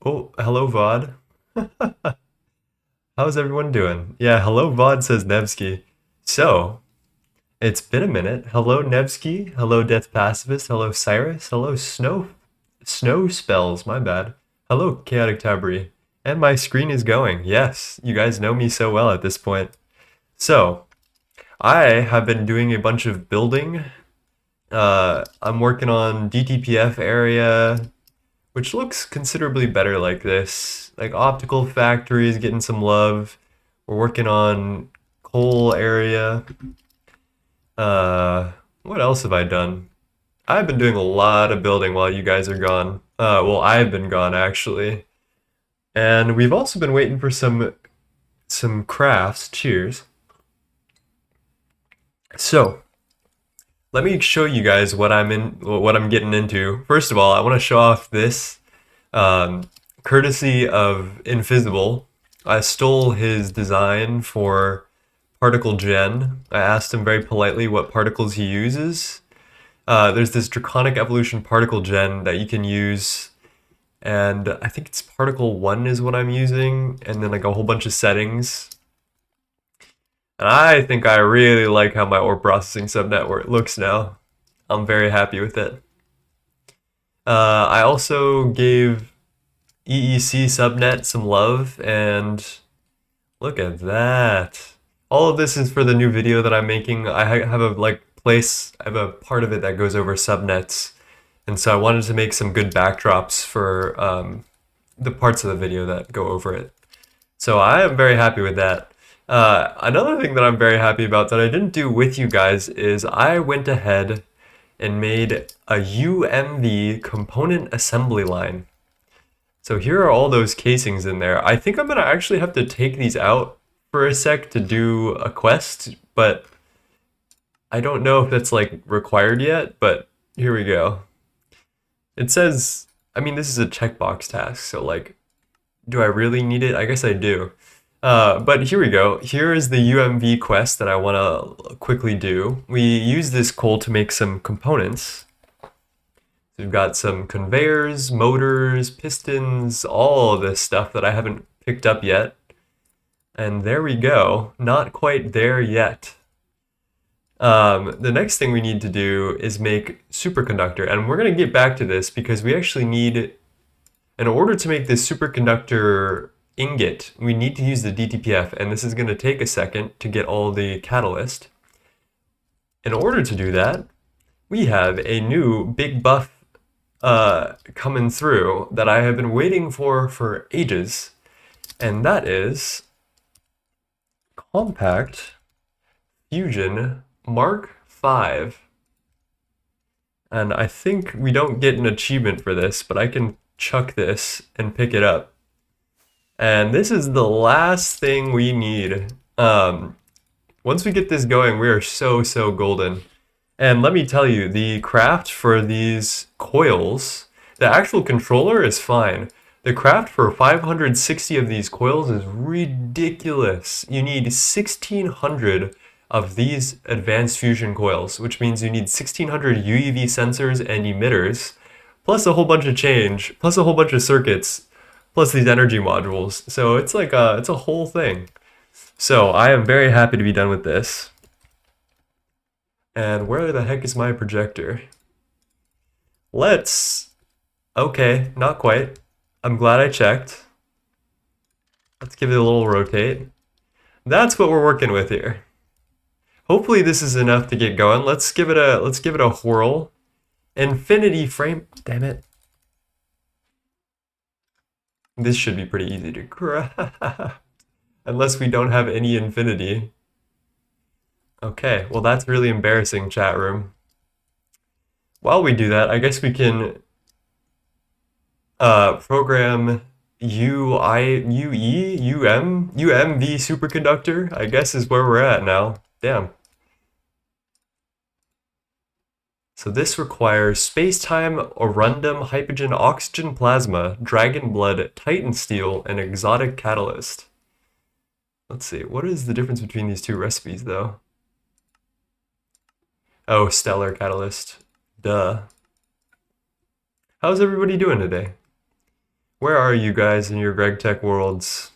Oh, hello, VOD. How's everyone doing? Yeah, hello, VOD, says Nevsky. So, it's been a minute. Hello, Nevsky. Hello, Death Pacifist. Hello, Cyrus. Hello, Snow Spells. My bad. Hello, Chaotic Tabri. And my screen is going. Yes, you guys know me so well at this point. So, I have been doing a bunch of building. I'm working on DTPF area, which looks considerably better like this. Like optical factories getting some love. We're working on coal area. What else have I done? I've been doing a lot of building while you guys are gone. Well, I've been gone actually. And we've also been waiting for some crafts. Cheers. So, let me show you guys what I'm getting into. First of all, I want to show off this um, courtesy of Invisible. I stole his design for particle gen. I asked him very politely what particles he uses. There's this draconic evolution particle gen that you can use, and I think it's particle 1 is what I'm using, and then like a whole bunch of settings. And I think I really like how my ore processing subnetwork looks now. I'm very happy with it. I also gave EEC subnet some love, and look at that. All of this is for the new video that I'm making. I have a I have a part of it that goes over subnets, and so I wanted to make some good backdrops for the parts of the video that go over it. So I am very happy with that. Another thing that I'm very happy about that I didn't do with you guys is I went ahead and made a UMV component assembly line. So here are all those casings in there. I think I'm gonna actually have to take these out for a sec to do a quest, but I don't know if that's like required yet, but here we go. It says, I mean, this is a checkbox task, so like, do I really need it? I guess I do. But here we go. Here is the UMV quest that I want to quickly do. We use this coal to make some components. We've got some conveyors, motors, pistons, all of this stuff that I haven't picked up yet. And there we go. Not quite there yet. The next thing we need to do is make superconductor. And we're going to get back to this because we actually need, in order to make this superconductor ingot, we need to use the DTPF, and this is going to take a second to get all the catalyst. In order to do that, we have a new big buff coming through that I have been waiting for ages, and that is Compact Fusion Mark 5. And I think we don't get an achievement for this, but I can chuck this and pick it up. And this is the last thing we need. Once we get this going, we are so golden. And let me tell you, the craft for these coils, the actual controller is fine. The craft for 560 of these coils is ridiculous. You need 1,600 of these advanced fusion coils, which means you need 1,600 UEV sensors and emitters, plus a whole bunch of change, plus a whole bunch of circuits, plus these energy modules. So it's like it's a whole thing. So I am very happy to be done with this. And where the heck is my projector? Okay, not quite. I'm glad I checked. Let's give it a little rotate. That's what we're working with here. Hopefully this is enough to get going. Let's give it a whirl. Infinity frame, damn it. This should be pretty easy to craft, unless we don't have any infinity. Okay, well that's really embarrassing, chat room. While we do that, I guess we can program UMV superconductor, I guess is where we're at now. Damn. So this requires space-time, orundum, hypogen, oxygen plasma, dragon blood, titan steel, and exotic catalyst. Let's see, what is the difference between these two recipes though? Oh, stellar catalyst. Duh. How's everybody doing today? Where are you guys in your Gregtech worlds?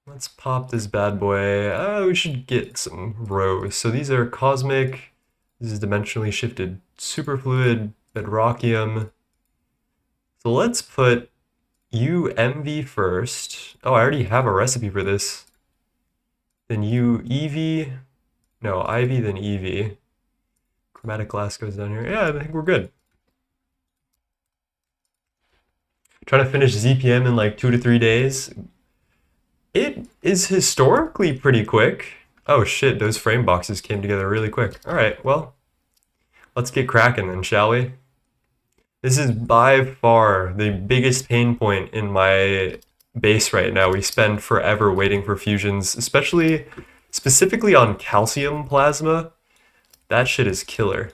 Let's pop this bad boy. We should get some rows. So these are cosmic. This is dimensionally shifted superfluid bedrockium. So let's put UMV first. Oh, I already have a recipe for this. Then UEV. No, IV then EV. Chromatic glass goes down here. Yeah, I think we're good. Trying to finish ZPM in like 2 to 3 days. It is historically pretty quick. Oh shit, those frame boxes came together really quick. All right, well, let's get cracking then, shall we? This is by far the biggest pain point in my base right now. We spend forever waiting for fusions, especially specifically on calcium plasma. That shit is killer.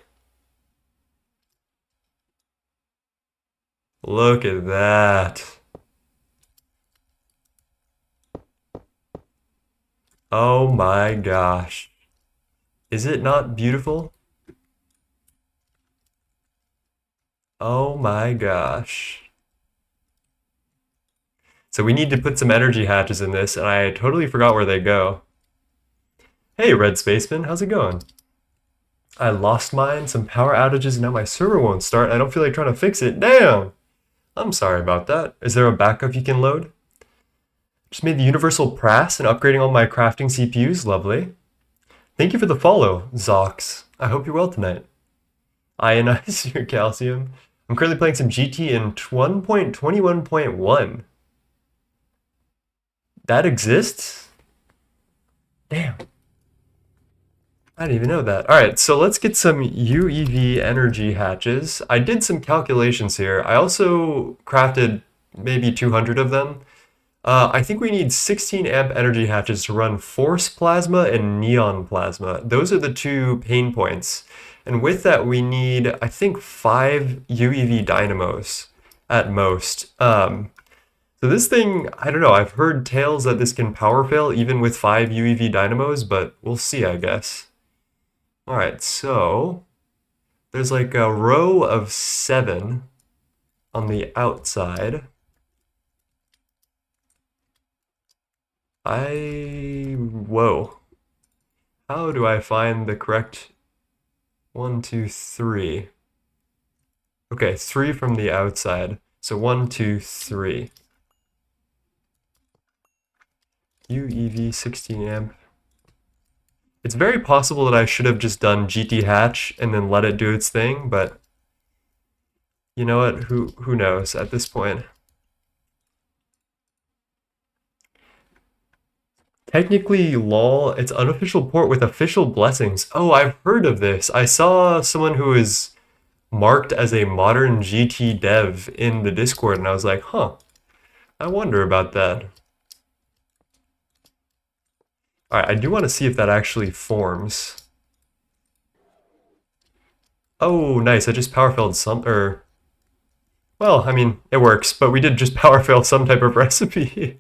Look at that. Oh my gosh. Is it not beautiful? Oh my gosh. So we need to put some energy hatches in this, and I totally forgot where they go. Hey, Red Spaceman, how's it going? I lost mine, some power outages, and now my server won't start. I don't feel like trying to fix it. Damn! I'm sorry about that. Is there a backup you can load? Just made the universal press and upgrading all my crafting CPUs. Lovely. Thank you for the follow, Zox. I hope you're well tonight. Ionize your calcium. I'm currently playing some GT in 1.21.1. That exists? Damn. I didn't even know that. All right, so let's get some UEV energy hatches. I did some calculations here. I also crafted maybe 200 of them. I think we need 16 amp energy hatches to run force plasma and neon plasma. Those are the two pain points. And with that, we need, I think, 5 UEV dynamos at most. So this thing, I don't know, I've heard tales that this can power fail even with 5 UEV dynamos, but we'll see, I guess. All right, so there's like a row of 7 on the outside. Whoa. How do I find the correct 1, 2, 3? Okay, 3 from the outside. So 1, 2, 3. UEV 16 amp. It's very possible that I should have just done GT hatch and then let it do its thing, but you know what? Who knows at this point? Technically, lol, it's unofficial port with official blessings. Oh, I've heard of this. I saw someone who is marked as a modern GT dev in the Discord, and I was like, huh, I wonder about that. All right, I do want to see if that actually forms. Oh, nice. I just power failed some, well, I mean, it works, but we did just power fail some type of recipe.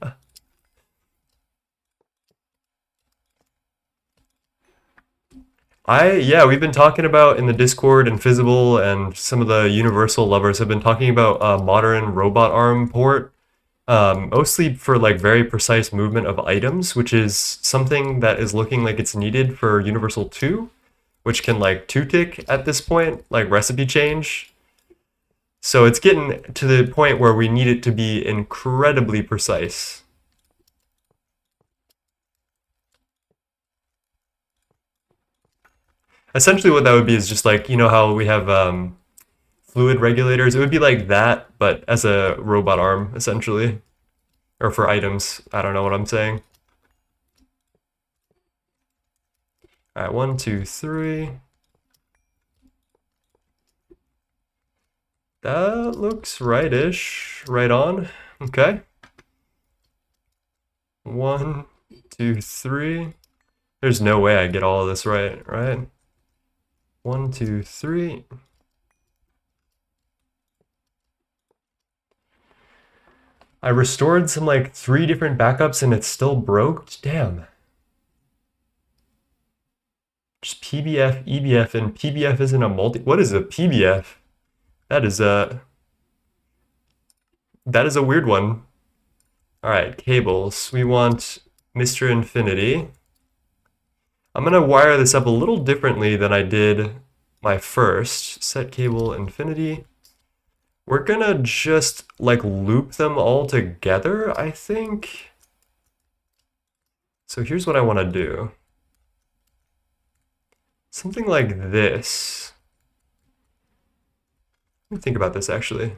Yeah, we've been talking about in the Discord and Visible and some of the Universal lovers have been talking about modern robot arm port, mostly for like very precise movement of items, which is something that is looking like it's needed for Universal 2, which can like 2-tick at this point, like recipe change. So it's getting to the point where we need it to be incredibly precise. Essentially what that would be is just like, you know how we have fluid regulators? It would be like that, but as a robot arm, essentially. Or for items. I don't know what I'm saying. All right, 1, 2, 3. That looks right-ish. Right on. Okay. 1, 2, 3. There's no way I get all of this right, right? 1, 2, 3. I restored some like 3 different backups and it's still broke? Damn. Just PBF, EBF, and PBF isn't a multi. What is a PBF? That is a weird one. All right, cables. We want Mr. Infinity. I'm gonna wire this up a little differently than I did my first. Set cable infinity. We're gonna just like loop them all together, I think. So here's what I want to do. Something like this. Let me think about this actually.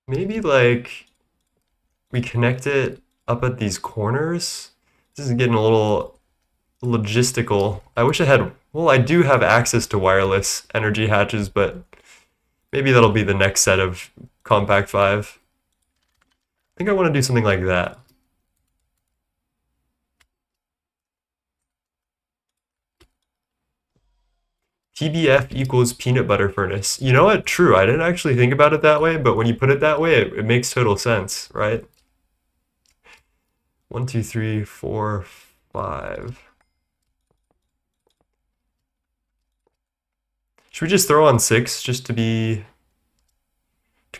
Maybe like we connect it up at these corners. This is getting a little logistical. I wish I had, well, I do have access to wireless energy hatches, but maybe that'll be the next set of MK.5. I think I want to do something like that. PBF equals peanut butter furnace. You know what? True. I didn't actually think about it that way, but when you put it that way, it makes total sense, right? 1, 2, 3, 4, 5. Should we just throw on 6 just to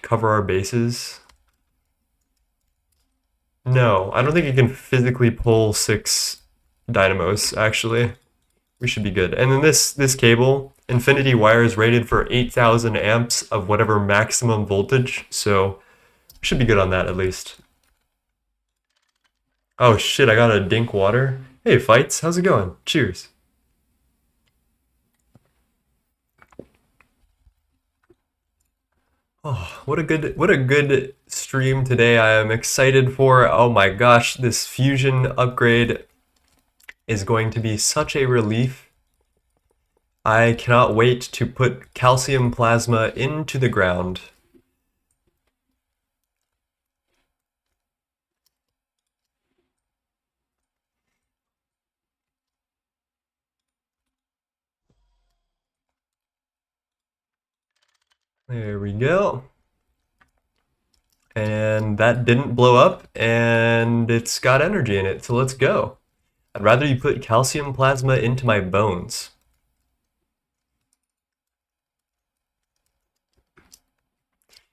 cover our bases? No, I don't think you can physically pull 6 dynamos, actually. We should be good. And then this cable, Infinity wire, is rated for 8,000 amps of whatever maximum voltage, so we should be good on that at least. Oh shit, I got a dink water. Hey Fights, how's it going? Cheers. Oh, what a good stream today. I am excited for. Oh my gosh, this fusion upgrade is going to be such a relief. I cannot wait to put calcium plasma into the ground. There we go. And that didn't blow up, and it's got energy in it, so let's go. I'd rather you put calcium plasma into my bones.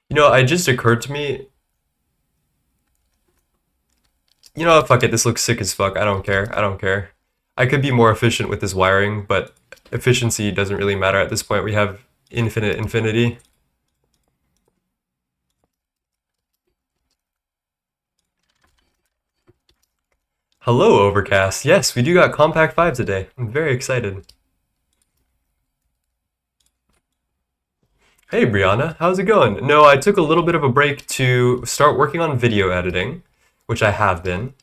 You know, it just occurred to me, you know what, fuck it, this looks sick as fuck. I don't care. I don't care. I could be more efficient with this wiring, but efficiency doesn't really matter at this point. We have infinite infinity. Hello, Overcast. Yes, we do got MK.5 today. I'm very excited. Hey, Brianna, how's it going? No, I took a little bit of a break to start working on video editing, which I have been,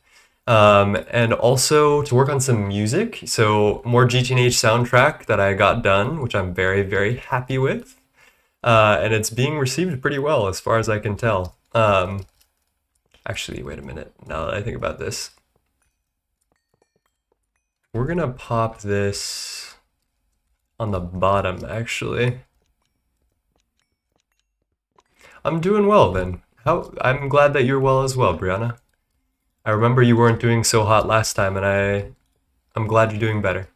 and also to work on some music. So more GTNH soundtrack that I got done, which I'm very, very happy with. And it's being received pretty well as far as I can tell. Actually, wait a minute, now that I think about this. We're gonna pop this on the bottom, actually. I'm doing well then. I'm glad that you're well as well, Brianna. I remember you weren't doing so hot last time, and I'm glad you're doing better.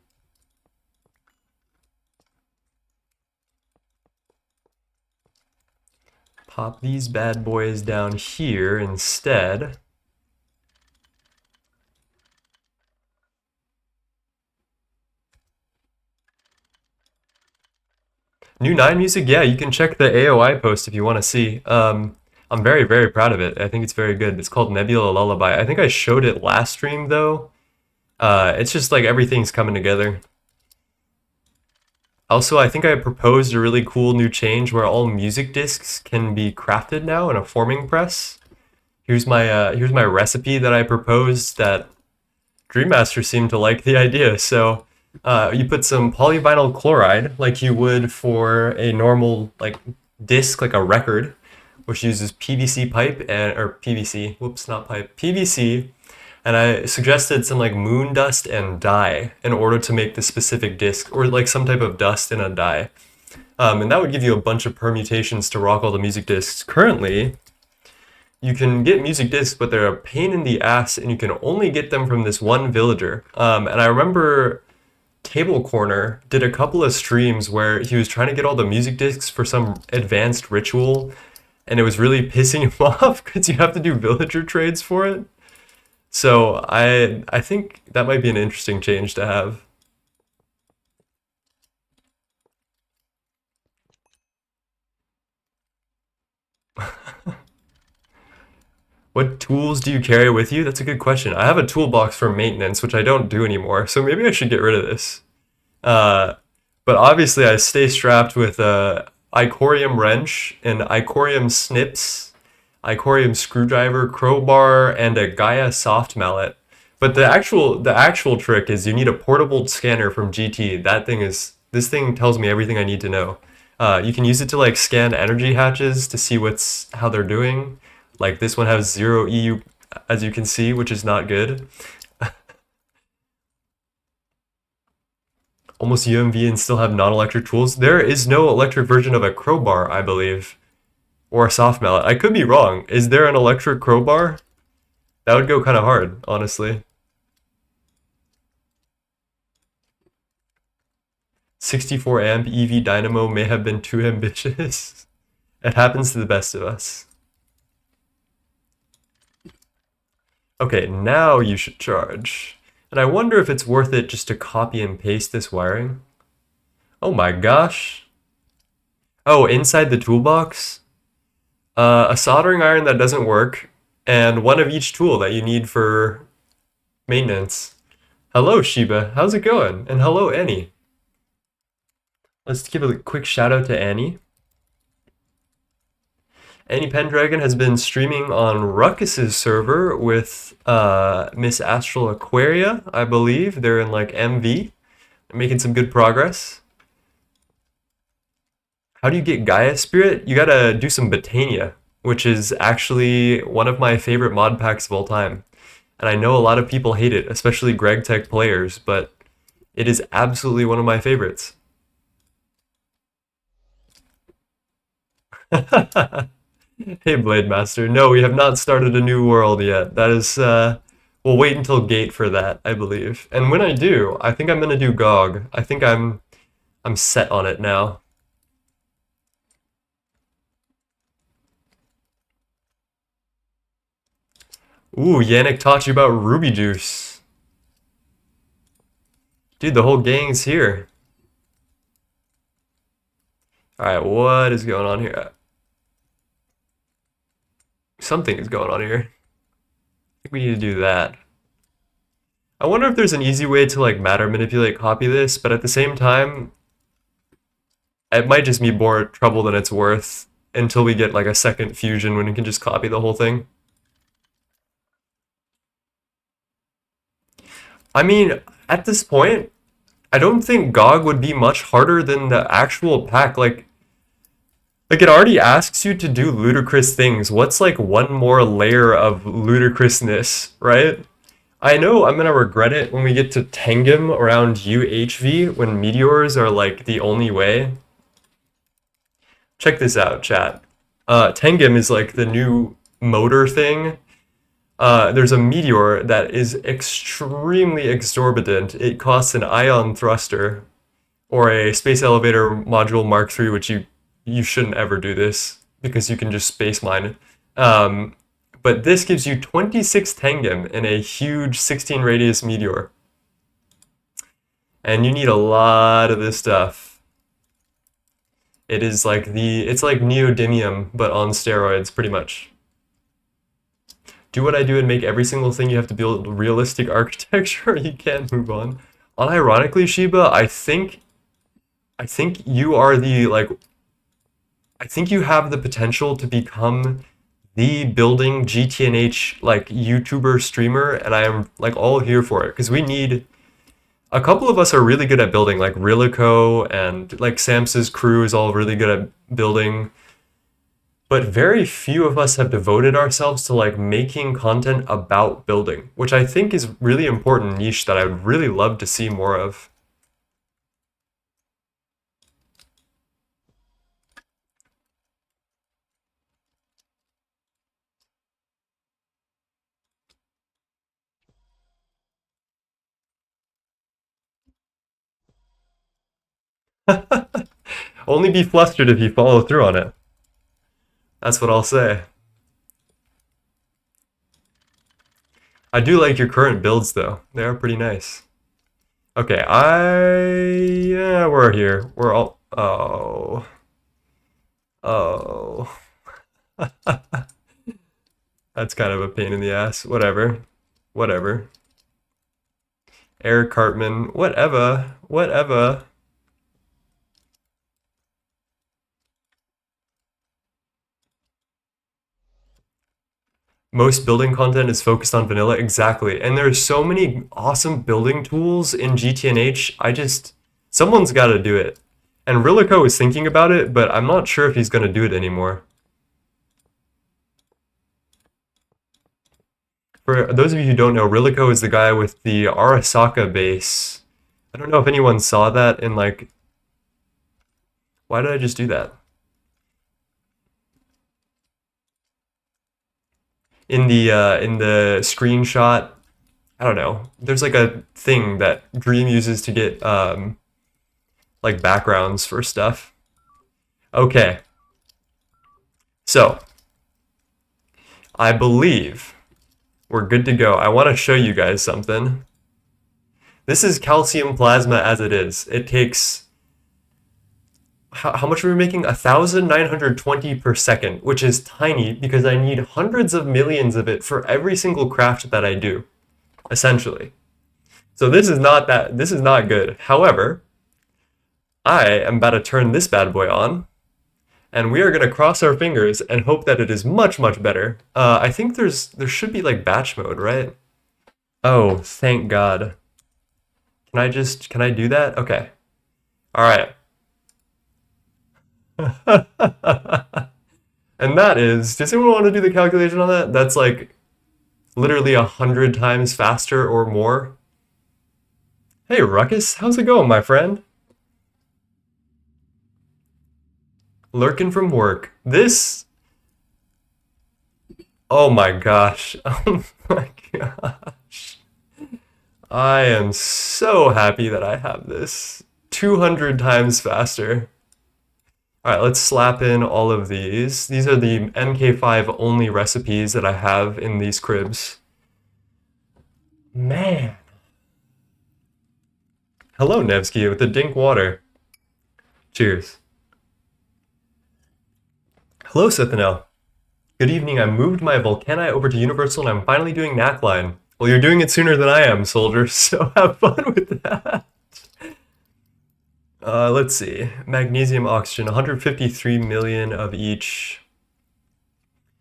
Pop these bad boys down here instead. New 9 music? Yeah, you can check the AOI post if you want to see. I'm very, very proud of it. I think it's very good. It's called Nebula Lullaby. I think I showed it last stream, though. It's just like everything's coming together. Also, I think I proposed a really cool new change where all music discs can be crafted now in a forming press. Here's my recipe that I proposed that Dream Master seemed to like the idea. So you put some polyvinyl chloride like you would for a normal like disc, like a record, which uses PVC pipe or PVC. Whoops, not pipe. PVC. And I suggested some like moon dust and dye in order to make the specific disc, or like some type of dust in a dye. And that would give you a bunch of permutations to rock all the music discs. Currently, you can get music discs, but they're a pain in the ass, and you can only get them from this one villager. And I remember Table Corner did a couple of streams where he was trying to get all the music discs for some advanced ritual, and it was really pissing him off because you have to do villager trades for it. So I think that might be an interesting change to have. What tools do you carry with you? That's a good question. I have a toolbox for maintenance, which I don't do anymore, so maybe I should get rid of this. Uh, but obviously, I stay strapped with a Icorium wrench and Icorium snips, Icorium screwdriver, crowbar, and a Gaia soft mallet. But the actual trick is you need a portable scanner from GT. This thing tells me everything I need to know. You can use it to like scan energy hatches to see how they're doing. Like this one has 0 EU, as you can see, which is not good. Almost UMV and still have non-electric tools. There is no electric version of a crowbar, I believe, or a soft mallet. I could be wrong. Is there an electric crowbar? That would go kind of hard, honestly. 64 amp EV dynamo may have been too ambitious. It happens to the best of us. Okay, now you should charge. And I wonder if it's worth it just to copy and paste this wiring. Oh my gosh. Oh, inside the toolbox? A soldering iron that doesn't work, and one of each tool that you need for maintenance. Hello, Shiba. How's it going? And hello, Annie. Let's give a quick shout out to Annie. Annie Pendragon has been streaming on Ruckus's server with Miss Astral Aquaria, I believe. They're in like MV. They're making some good progress. How do you get Gaia Spirit? You gotta do some Botania, which is actually one of my favorite mod packs of all time. And I know a lot of people hate it, especially Gregtech players, but it is absolutely one of my favorites. Hey, Blade Master. No, we have not started a new world yet. That is, we'll wait until Gate for that, I believe. And when I do, I think I'm gonna do GOG. I think I'm set on it now. Ooh, Yannick taught you about Ruby Juice. Dude, the whole gang's here. Alright, what is going on here? Something is going on here. I think we need to do that. I wonder if there's an easy way to like matter manipulate copy this, but at the same time, it might just be more trouble than it's worth until we get like a second fusion when we can just copy the whole thing. I mean, at this point, I don't think GOG would be much harder than the actual pack. Like it already asks you to do ludicrous things. What's like one more layer of ludicrousness, right? I know I'm gonna regret it when we get to Tengim around UHV when meteors are like the only way. Check this out, chat. Tengim is like the new motor thing. There's a meteor that is extremely exorbitant. It costs an ion thruster or a space elevator module Mark III, which you shouldn't ever do this because you can just space mine. But this gives you 26 Tengim in a huge 16 radius meteor. And you need a lot of this stuff. It's like neodymium, but on steroids, pretty much. Do what I do and make every single thing you have to build realistic architecture. You can't move on. Unironically, Shiba, I think you are I think you have the potential to become the building GTNH like YouTuber streamer, and I am like all here for it because we need a couple of us are really good at building, like Rilico and like Sams's crew is all really good at building. But very few of us have devoted ourselves to like making content about building, which I think is really important niche that I would really love to see more of. Only be flustered if you follow through on it. That's what I'll say. I do like your current builds though. They are pretty nice. Okay, yeah, we're here. We're all oh. That's kind of a pain in the ass. Whatever. Whatever. Eric Cartman. Whatever. Whatever. Most building content is focused on vanilla. Exactly. And there's so many awesome building tools in GTNH. Someone's got to do it. And Rilico is thinking about it, but I'm not sure if he's going to do it anymore. For those of you who don't know, Rilico is the guy with the Arasaka base. I don't know if anyone saw that in like... Why did I just do that? In the screenshot, I don't know. There's like a thing that Dream uses to get like backgrounds for stuff. Okay. So, I believe we're good to go. I want to show you guys something. This is calcium plasma as it is. It takes... How much are we making? 1,920 per second, which is tiny because I need hundreds of millions of it for every single craft that I do, essentially. So this is not good. However, I am about to turn this bad boy on, and we are going to cross our fingers and hope that it is much, much better. I think there should be like batch mode, right? Oh, thank God. Can I do that? Okay. All right. And that is, does anyone want to do the calculation on that? That's like literally 100 times faster or more. Hey Ruckus, how's it going, my friend? Lurking from work. Oh my gosh. Oh my gosh. I am so happy that I have this. 200 times faster. All right, let's slap in all of these. These are the MK.5 only recipes that I have in these cribs. Man. Hello, Nevsky, with the dink water. Cheers. Hello, Sithanel. Good evening. I moved my Volcani over to Universal and I'm finally doing Knackline. Well, you're doing it sooner than I am, soldier, so have fun with that. Let's see. Magnesium, oxygen, 153 million of each.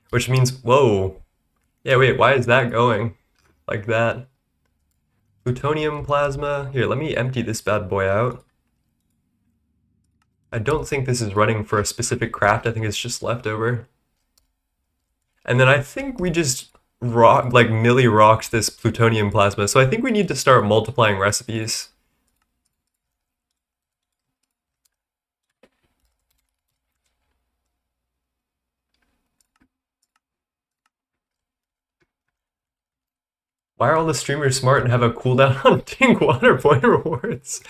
Which means, whoa. Yeah, wait, why is that going like that? Plutonium plasma. Here, let me empty this bad boy out. I don't think this is running for a specific craft. I think it's just leftover. And then I think we just milli rocked this plutonium plasma. So I think we need to start multiplying recipes. Why are all the streamers smart and have a cooldown on Dink Water Point rewards?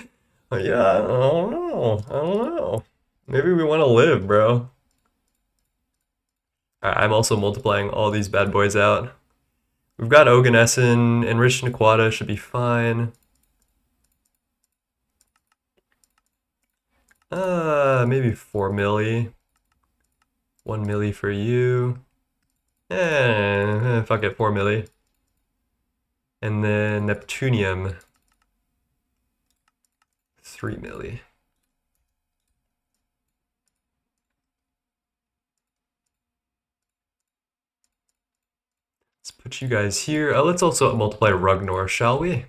Yeah, I don't know. I don't know. Maybe we want to live, bro. I'm also multiplying all these bad boys out. We've got Oganesson, Enriched Nequata should be fine. Maybe 4 milli. 1 milli for you. Fuck it, 4 milli. And then Neptunium, 3 milli. Let's put you guys here. Let's also multiply Rugnor, shall we?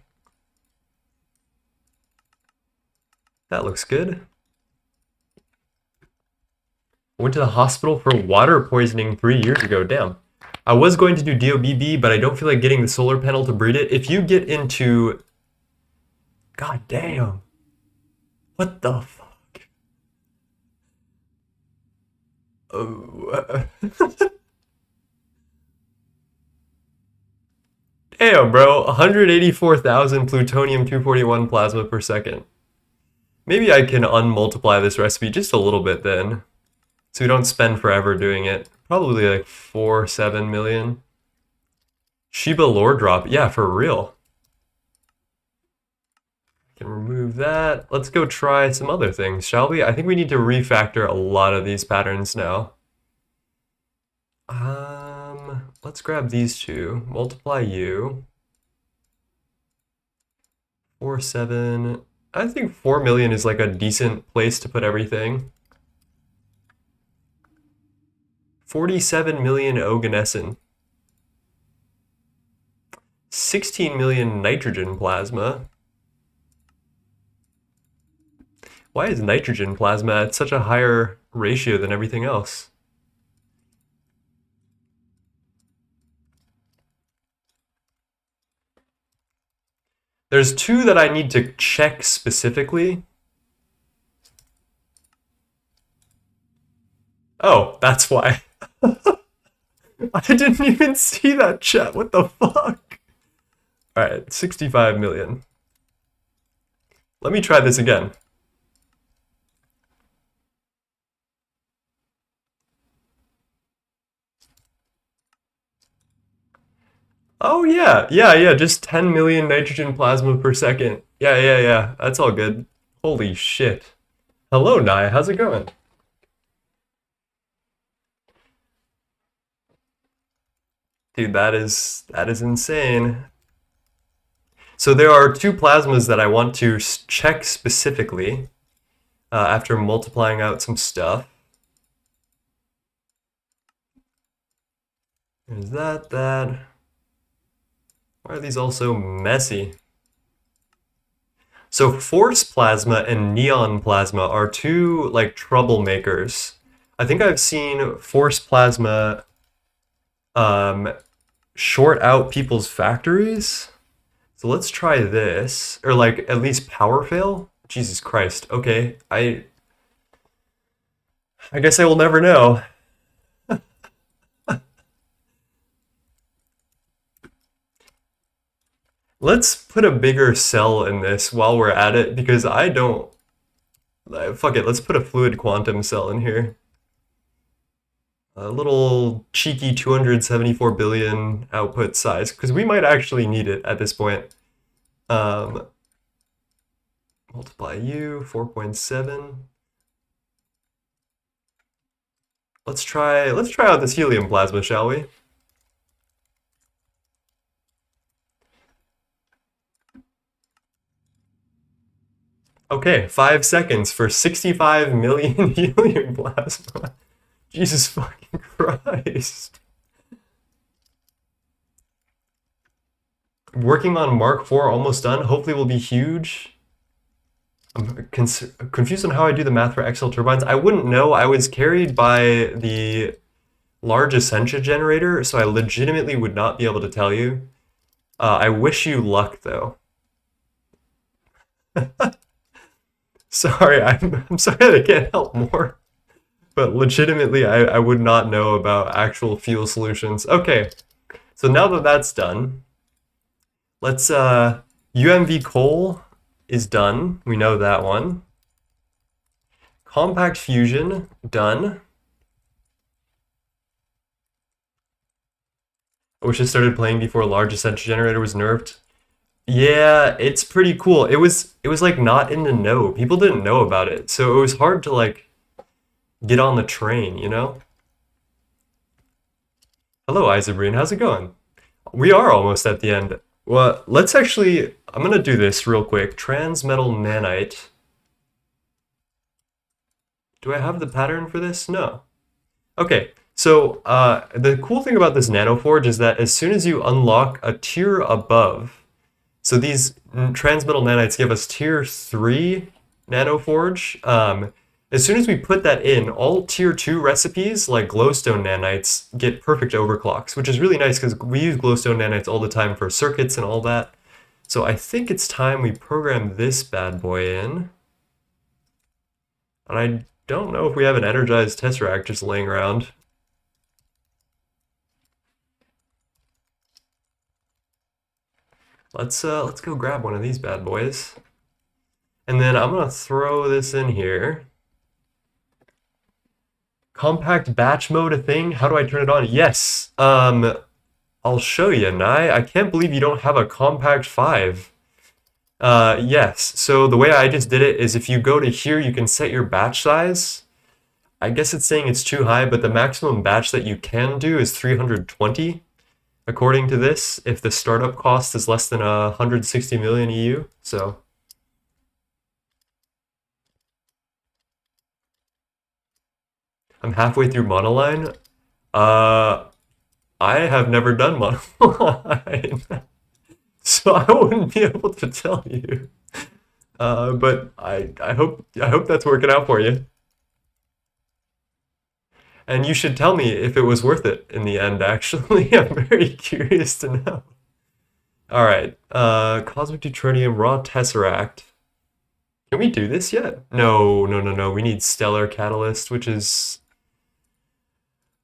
That looks good. I went to the hospital for water poisoning 3 years ago. Damn. I was going to do DOBB, but I don't feel like getting the solar panel to breed it. If you get into... God damn. What the fuck? Oh. Damn, bro. 184,000 plutonium-241 plasma per second. Maybe I can unmultiply this recipe just a little bit then, so we don't spend forever doing it. Probably like 7 million. Shiba lore drop, yeah, for real. Can remove that. Let's go try some other things, shall we? I think we need to refactor a lot of these patterns now. Let's grab these two. Multiply you. 7. I think 4 million is like a decent place to put everything. 47 million oganescent. 16 million nitrogen plasma. Why is nitrogen plasma at such a higher ratio than everything else? There's two that I need to check specifically. Oh, that's why. I didn't even see that chat. What the fuck? Alright, 65 million. Let me try this again. Oh yeah, just 10 million nitrogen plasma per second. Yeah, that's all good. Holy shit. Hello, Nai, how's it going? Dude, that is insane. So there are two plasmas that I want to check specifically after multiplying out some stuff. There's that. Why are these all so messy? So force plasma and neon plasma are two like troublemakers. I think I've seen force plasma short out people's factories. So let's try this, or like at least power fail. Jesus Christ. Okay, I guess I will never know. Let's put a bigger cell in this while we're at it because I don't. Fuck it. Let's put a fluid quantum cell in here. A little cheeky 274 billion output size because we might actually need it at this point. Multiply U 4.7. Let's try out this helium plasma, shall we? Okay, 5 seconds for 65 million helium plasma. Jesus fucking Christ. Working on Mark IV, almost done. Hopefully will be huge. I'm confused on how I do the math for XL turbines. I wouldn't know. I was carried by the large Essentia generator, so I legitimately would not be able to tell you. I wish you luck, though. Sorry, I'm sorry I can't help more. But legitimately, I would not know about actual fuel solutions. Okay, so now that that's done, let's, UMV Coal is done. We know that one. Compact fusion, done. I wish I started playing before large Essentia generator was nerfed. Yeah, it's pretty cool. It was like not in the know. People didn't know about it. So it was hard to like get on the train, you know? Hello, Isobreen, how's it going? We are almost at the end. Well, let's actually, I'm gonna do this real quick. Transmetal nanite. Do I have the pattern for this? No. Okay, so the cool thing about this nanoforge is that as soon as you unlock a tier above, so these transmetal nanites give us tier 3 nanoforge. As soon as we put that in, all tier 2 recipes, like glowstone nanites, get perfect overclocks, which is really nice because we use glowstone nanites all the time for circuits and all that. So I think it's time we program this bad boy in. And I don't know if we have an energized tesseract just laying around. Let's go grab one of these bad boys. And then I'm gonna throw this in here. Compact batch mode a thing? How do I turn it on? Yes. I'll show you, Nye. I can't believe you don't have a Compact.5. Yes. So the way I just did it is if you go to here, you can set your batch size. I guess it's saying it's too high, but the maximum batch that you can do is 320, according to this, if the startup cost is less than 160 million EU. So I'm halfway through monoline. Uh, I have never done monoline, so I wouldn't be able to tell you. But I hope that's working out for you. And you should tell me if it was worth it in the end, actually. I'm very curious to know. All right. Cosmic Deuterium Raw Tesseract. Can we do this yet? No, no, no, no. We need Stellar Catalyst, which is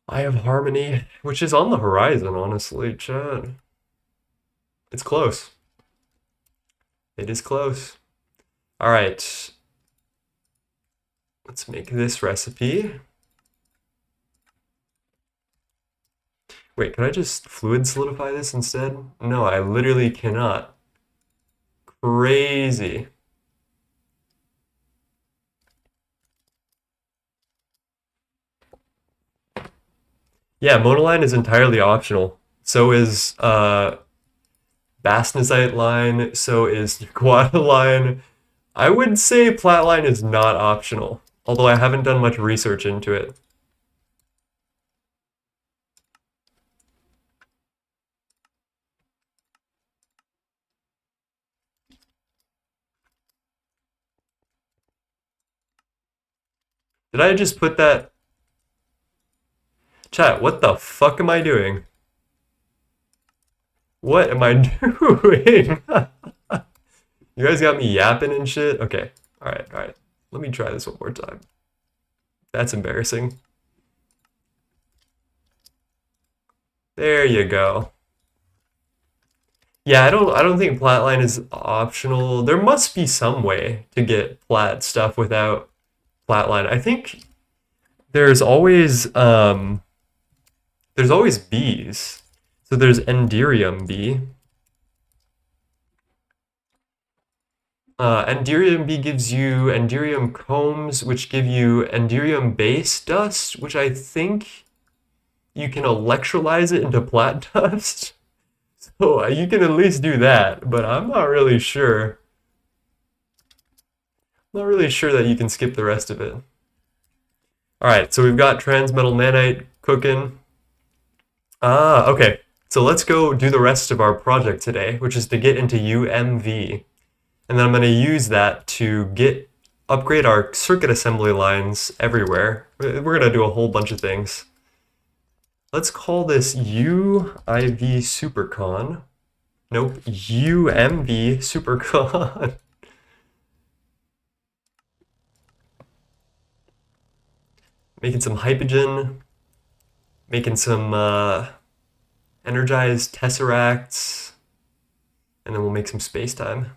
Eye of Harmony, which is on the horizon, honestly, Chad. It's close. It is close. All right. Let's make this recipe. Wait, can I just fluid solidify this instead? No, I literally cannot. Crazy. Yeah, monoline is entirely optional. So is Bastnazite line, so is Guada line. I would say Platline is not optional, although I haven't done much research into it. Did I just put that? Chat, what the fuck am I doing? What am I doing? You guys got me yapping and shit? Okay. Alright, alright. Let me try this one more time. That's embarrassing. There you go. Yeah, I don't think Platline is optional. There must be some way to get plat stuff without Platline. I think there's always bees. So there's Enderium bee. Enderium bee gives you Enderium combs, which give you Enderium base dust, which I think you can electrolyze it into plat dust. So you can at least do that, but I'm not really sure. Not really sure that you can skip the rest of it. All right, so we've got transmetal nanite cooking. Okay. So let's go do the rest of our project today, which is to get into UMV. And then I'm going to use that to upgrade our circuit assembly lines everywhere. We're going to do a whole bunch of things. Let's call this UIV Supercon. Nope, UMV Supercon. Making some hypogen, making some energized tesseracts, and then we'll make some space-time.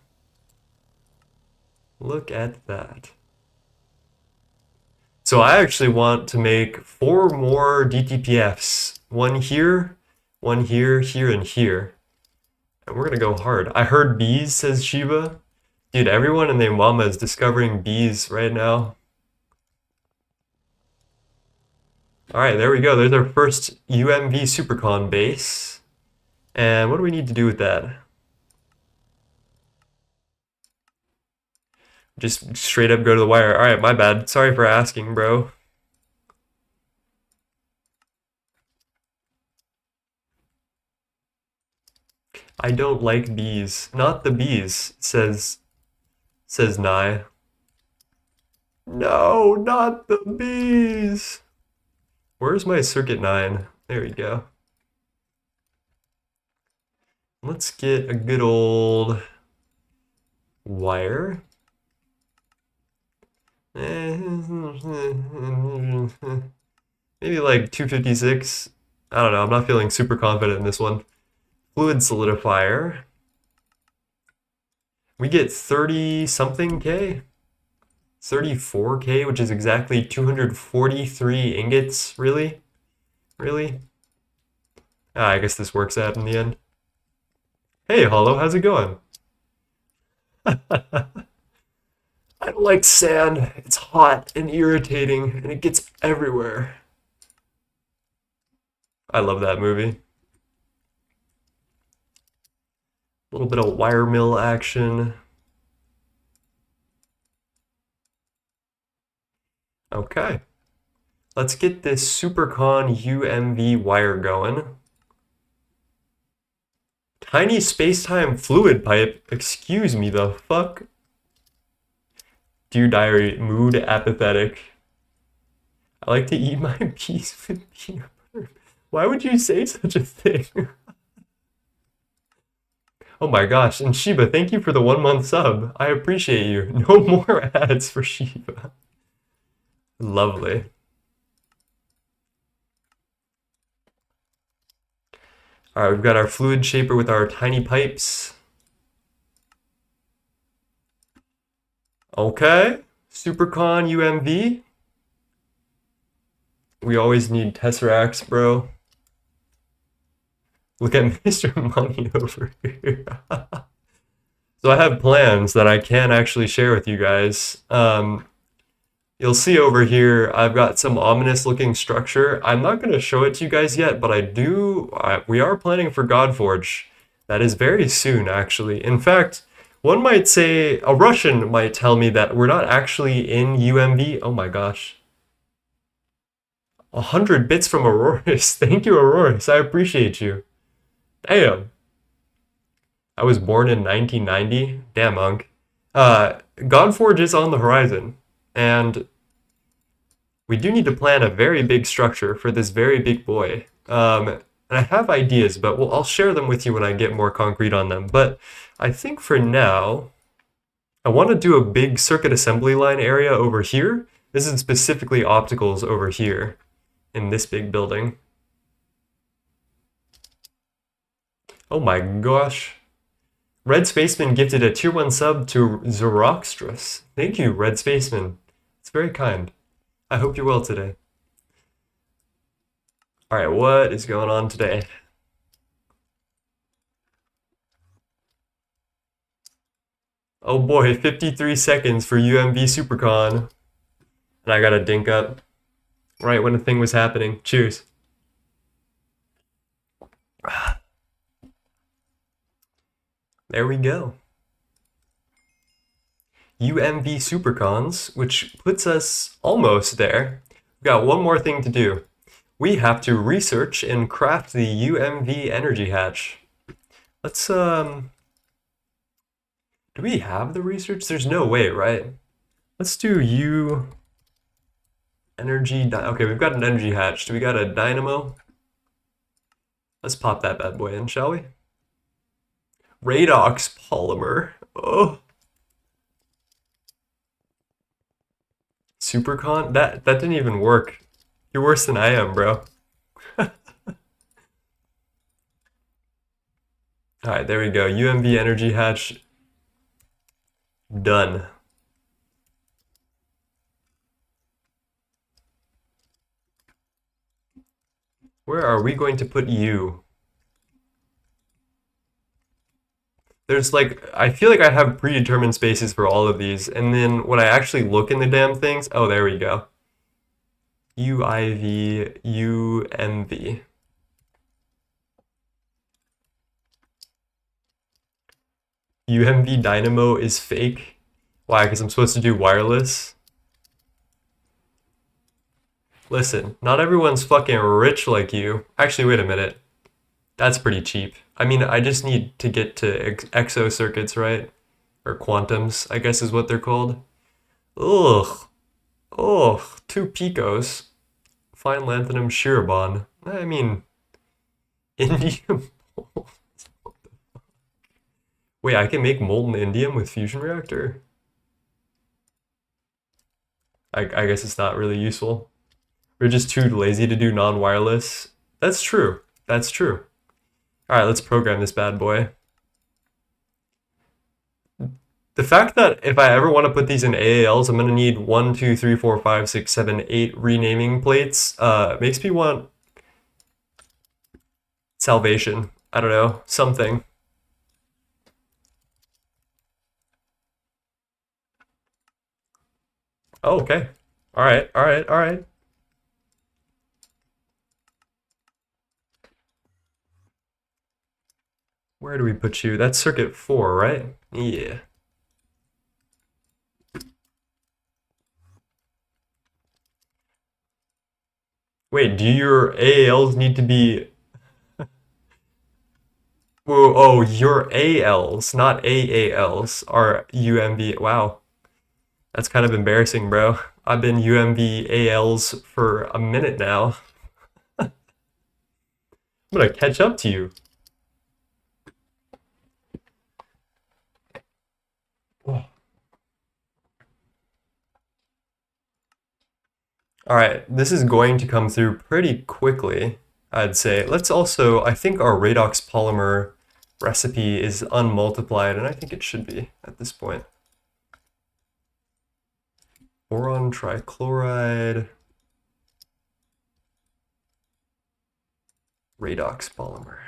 Look at that. So I actually want to make 4 more DTPFs. One here, here, and here. And we're gonna go hard. I heard bees, says Shiva. Dude, everyone and their mama is discovering bees right now. Alright, there we go. There's our first UMV Supercon base. And what do we need to do with that? Just straight up go to the wire. Alright, my bad. Sorry for asking, bro. I don't like bees. Not the bees, says Nye. No, not the bees. Where's my circuit 9? There we go. Let's get a good old wire. Maybe like 256. I don't know. I'm not feeling super confident in this one. Fluid solidifier. We get 30 something K, 34K, which is exactly 243 ingots. Really? Really? Ah, I guess this works out in the end. Hey, Hollow, how's it going? I don't like sand. It's hot and irritating, and it gets everywhere. I love that movie. A little bit of wire mill action. Okay. Let's get this SuperCon UMV wire going. Tiny space-time fluid pipe. Excuse me, the fuck? Dear Diary, mood apathetic. I like to eat my peas with peanut butter. Why would you say such a thing? Oh my gosh, and Shiba, thank you for the 1 month sub. I appreciate you. No more ads for Shiba. Lovely. All right, we've got our fluid shaper with our tiny pipes. Okay, SuperCon UMV. We always need Tesseracts, bro. Look at Mr. Money over here. So I have plans that I can actually share with you guys. You'll see over here, I've got some ominous looking structure. I'm not going to show it to you guys yet, but we are planning for Godforge. That is very soon, actually. In fact, one might say, a Russian might tell me that we're not actually in UMV. Oh my gosh. 100 bits from Auroras. Thank you, Auroras. I appreciate you. Damn. I was born in 1990. Damn, Unk. Godforge is on the horizon, and we do need to plan a very big structure for this very big boy. And I have ideas, but I'll share them with you when I get more concrete on them. But I think for now, I want to do a big circuit assembly line area over here. This is specifically opticals over here in this big building. Oh my gosh. Red Spaceman gifted a tier 1 sub to Xeroxtrus. Thank you, Red Spaceman. It's very kind. I hope you're well today. Alright, what is going on today? Oh boy, 53 seconds for UMV SuperCon. And I got a dink up right when the thing was happening. Cheers. There we go. UMV SuperCons, which puts us almost there. We've got one more thing to do. We have to research and craft the UMV energy hatch. Let's, do we have the research? There's no way, right? Let's do okay, we've got an energy hatch. Do we got a dynamo? Let's pop that bad boy in, shall we? Radox polymer. Oh. SuperCon? That didn't even work. You're worse than I am, bro. Alright, there we go. UMV energy hatch. Done. Where are we going to put you? There's like, I feel like I have predetermined spaces for all of these, and then when I actually look in the damn things, oh, there we go. UIV, UMV. UMV Dynamo is fake. Why? Because I'm supposed to do wireless? Listen, not everyone's fucking rich like you. Actually, wait a minute. That's pretty cheap. I mean, I just need to get to exo circuits, right? Or quantums, I guess is what they're called. Ugh. Ugh. 2 picos. Fine lanthanum shirobon. I mean, indium. Wait, I can make molten indium with fusion reactor? I guess it's not really useful. We're just too lazy to do non-wireless. That's true. That's true. All right, let's program this bad boy. The fact that if I ever want to put these in AALs, I'm gonna need 1, 2, 3, 4, 5, 6, 7, 8 renaming plates. Makes me want salvation. I don't know, something. Oh, okay. All right, all right, all right. Where do we put you? That's circuit 4, right? Yeah. Wait, do your AALs need to be... Whoa, oh, your ALs, not AALs, are UMV. Wow, that's kind of embarrassing, bro. I've been UMV ALs for a minute now. I'm gonna catch up to you. All right, this is going to come through pretty quickly, I'd say. Let's also, I think our Radox polymer recipe is unmultiplied, and I think it should be at this point. Boron trichloride, Radox polymer.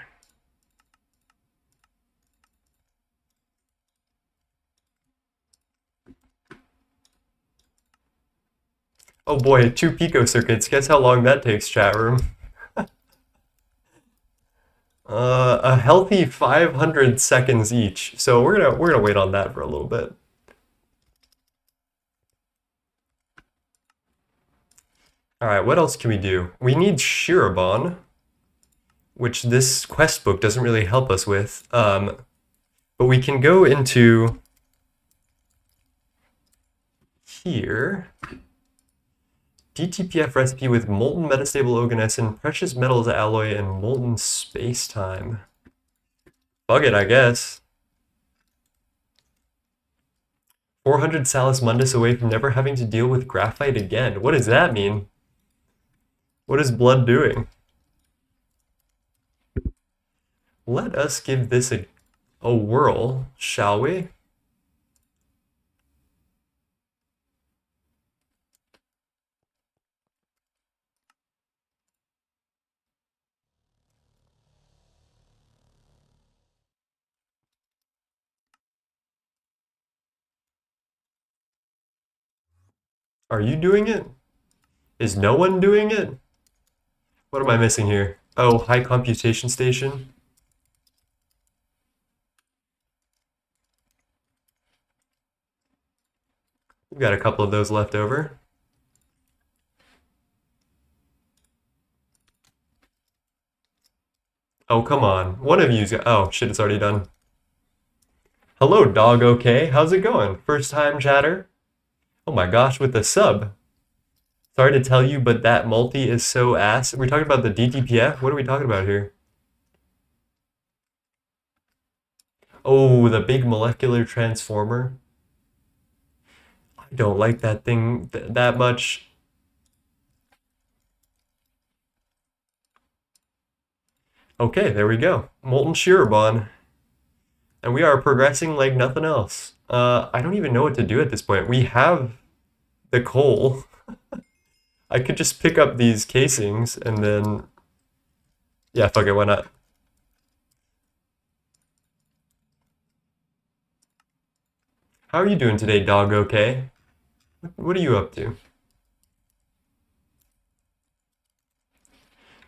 Oh boy, 2 picocircuits. Guess how long that takes, chat room? A healthy 500 seconds each. So we're gonna wait on that for a little bit. All right, what else can we do? We need Shirobon, which this quest book doesn't really help us with. But we can go into here. DTPF recipe with molten metastable oganesson, precious metals alloy, and molten space-time. Bug it, I guess. 400 Salus Mundus away from never having to deal with graphite again. What does that mean? What is blood doing? Let us give this a whirl, shall we? Are you doing it? Is no one doing it? What am I missing here? Oh, high computation station. We've got a couple of those left over. Oh, come on. One of you's got... Oh, shit, it's already done. Hello, dog okay. How's it going? First time chatter? Oh my gosh, with the sub. Sorry to tell you, but that multi is so ass. We're talking about the DTPF? What are we talking about here? Oh, the big molecular transformer. I don't like that thing that much. Okay, there we go. Molten Shirobon. And we are progressing like nothing else. I don't even know what to do at this point. We have the coal. I could just pick up these casings and then... Yeah, fuck it, why not? How are you doing today, dog okay? What are you up to?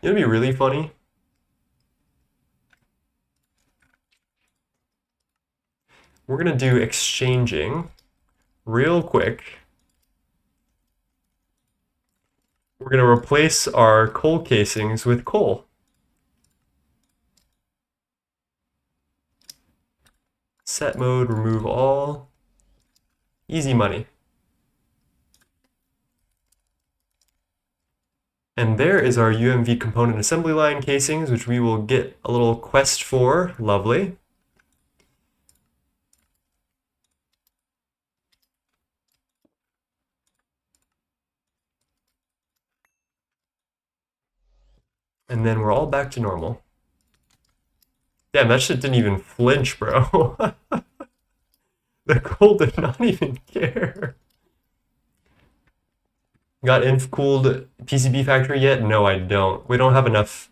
It'd be really funny. We're gonna do exchanging real quick. We're gonna replace our coal casings with coal. Set mode, remove all. Easy money. And there is our UMV component assembly line casings, which we will get a little quest for. Lovely. And then we're all back to normal. Damn, that shit didn't even flinch, bro. The coal did not even care. Got inf-cooled PCB factory yet? No, I don't. We don't have enough.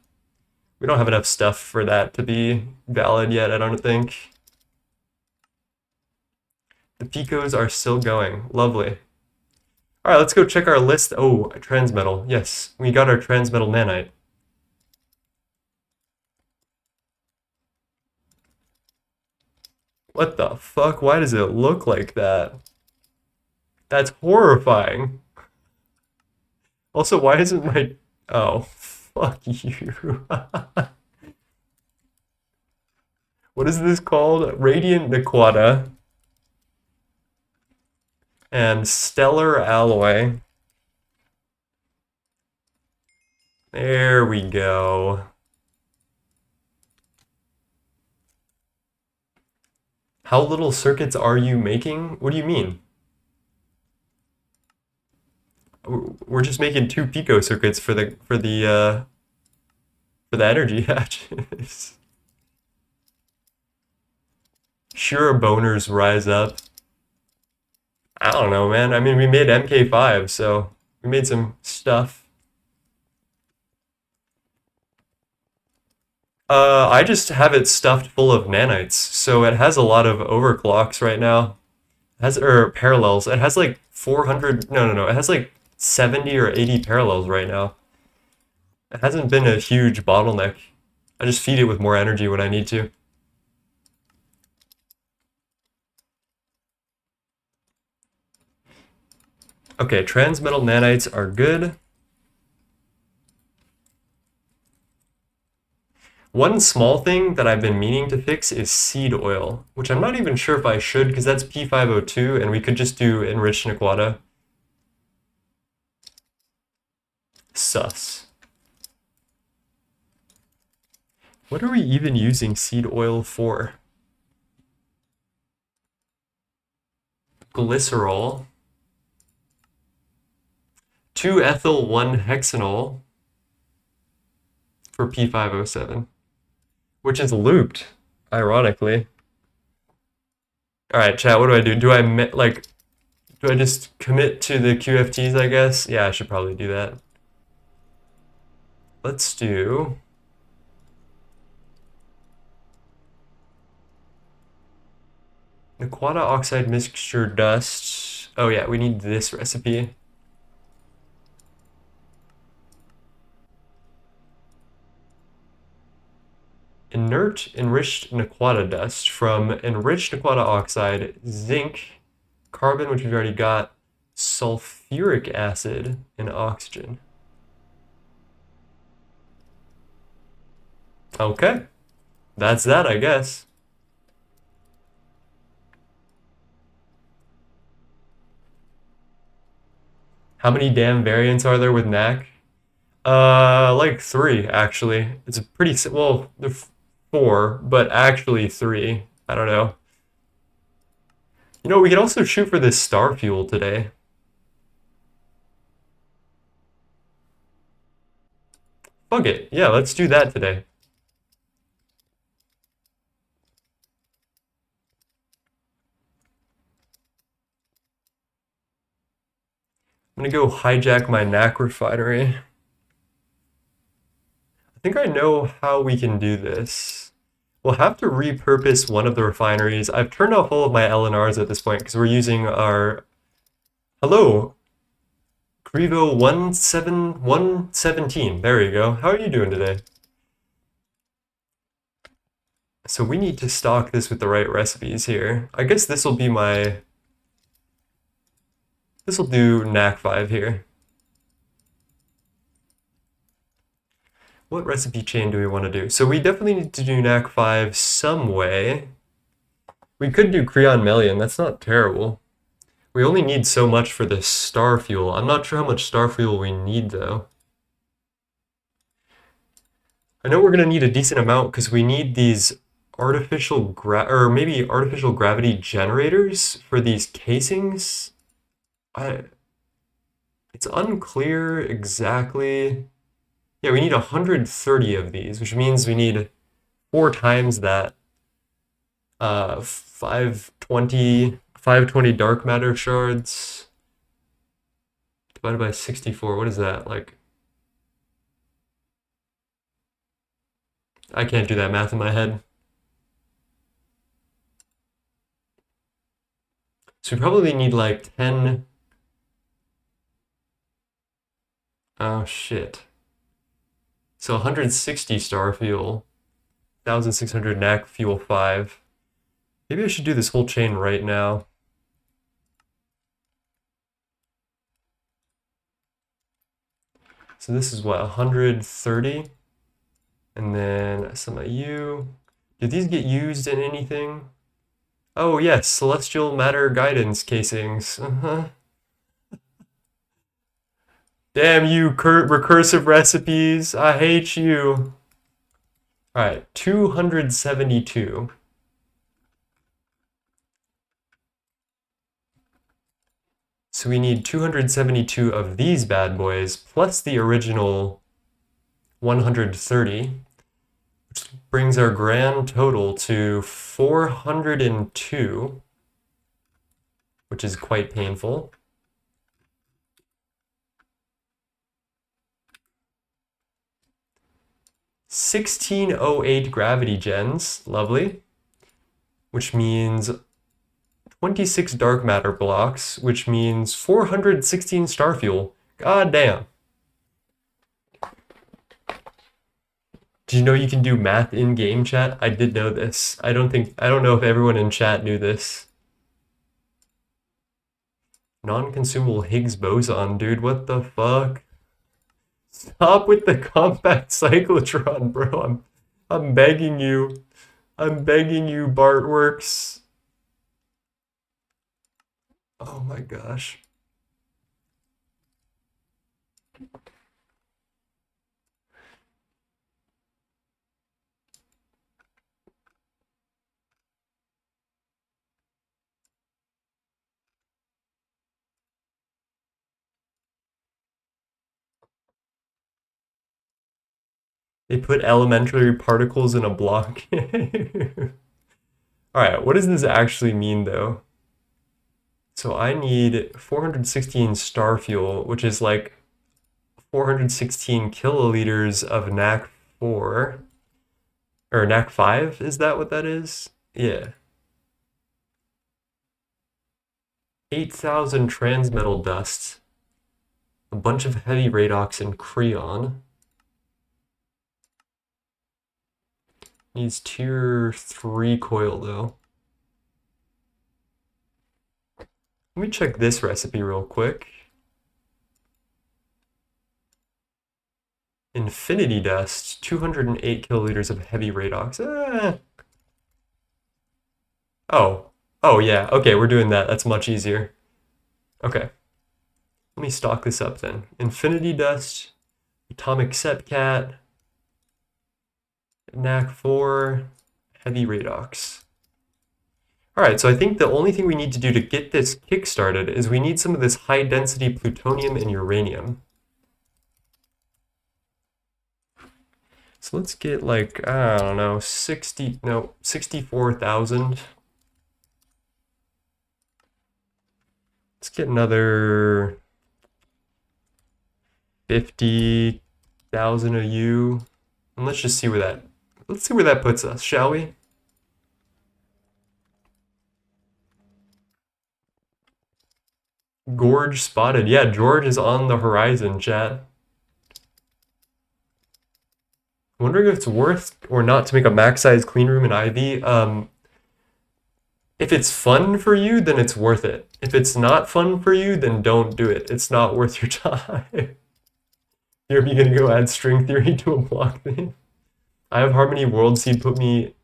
We don't have enough stuff for that to be valid yet, I don't think. The picos are still going. Lovely. All right, let's go check our list. Oh, transmetal. Yes, we got our transmetal nanite. What the fuck? Why does it look like that? That's horrifying. Also, why isn't my... Oh, fuck you. What is this called? Radiant Nequata. And Stellar Alloy. There we go. How little circuits are you making? What do you mean? We're just making 2 pico circuits for the energy hatches. Sure, boners rise up. I don't know, man. I mean, we made MK.5, so we made some stuff. I just have it stuffed full of nanites, so it has a lot of overclocks right now. It has, or parallels. It has like 400, no. It has like 70 or 80 parallels right now. It hasn't been a huge bottleneck. I just feed it with more energy when I need to. Okay, transmetal nanites are good. One small thing that I've been meaning to fix is seed oil, which I'm not even sure if I should, because that's P502, and we could just do enriched Nequata. Sus. What are we even using seed oil for? Glycerol. 2-ethyl 1-hexanol for P507, which is looped, ironically. All right, chat, what do I do? Do I just commit to the QFTs, I guess? Yeah, I should probably do that. Let's do... Nequata oxide mixture dust. Oh yeah, we need this recipe. Inert enriched Nequata dust from enriched Nequata oxide, zinc, carbon, which we've already got, sulfuric acid, and oxygen. Okay, that's that, I guess. How many damn variants are there with NAC? Like 3, actually. It's a pretty, well, there's 4, but actually 3. I don't know. You know, we could also shoot for this star fuel today. Fuck it. Yeah, let's do that today. I'm gonna go hijack my NAC refinery. I think I know how we can do this. We'll have to repurpose one of the refineries. I've turned off all of my LNRs at this point because we're using our... Hello, Crevo 117. There you go. How are you doing today? So we need to stock this with the right recipes here. I guess this will be my... This will do MK.5 here. What recipe chain do we want to do? So we definitely need to do MK.5 some way. We could do Creon Melian. That's not terrible. We only need so much for the star fuel. I'm not sure how much star fuel we need, though. I know we're going to need a decent amount because we need these artificial gravity generators for these casings. It's unclear exactly. Yeah, we need 130 of these, which means we need 4 times that. 520 520 dark matter shards divided by 64. What is that? Like, I can't do that math in my head. So we probably need like 10. Oh shit. So 160 star fuel, 1,600 NAC fuel 5. Maybe I should do this whole chain right now. So this is what, 130? And then some IU. Did these get used in anything? Oh yes, celestial matter guidance casings. Damn you, recursive recipes. I hate you. All right, 272. So we need 272 of these bad boys plus the original 130, which brings our grand total to 402, which is quite painful. 1608 gravity gens, lovely, which means 26 dark matter blocks, which means 416 star fuel. God damn. Did you know you can do math in game chat? I did know this. I don't know if everyone in chat knew this. Non-consumable Higgs boson, dude, what the fuck? Stop with the compact cyclotron, bro. I'm begging you. I'm begging you, Bartworks. Oh my gosh. They put elementary particles in a block. Alright, what does this actually mean though? So I need 416 star fuel, which is like 416 kiloliters of NAC4. Or NAC5, is that what that is? Yeah. 8,000 transmetal dust. A bunch of heavy redox and creon. Needs tier 3 coil though. Let me check this recipe real quick. Infinity dust, 208 kiloliters of heavy redox. Oh yeah, okay, we're doing that. That's much easier. Okay. Let me stock this up then. Infinity dust, atomic sepcat, NAC4, heavy redox. Alright, so I think the only thing we need to do to get this kick-started is we need some of this high-density plutonium and uranium. So let's get like, I don't know, 64,000. Let's get another 50,000 AU. And let's just see where that puts us, shall we? Gorge spotted. Yeah, George is on the horizon, chat. Wondering if it's worth or not to make a max size clean room in Ivy. If it's fun for you, then it's worth it. If it's not fun for you, then don't do it. It's not worth your time. You're gonna go add string theory to a block thing. I have Harmony World Seed put me.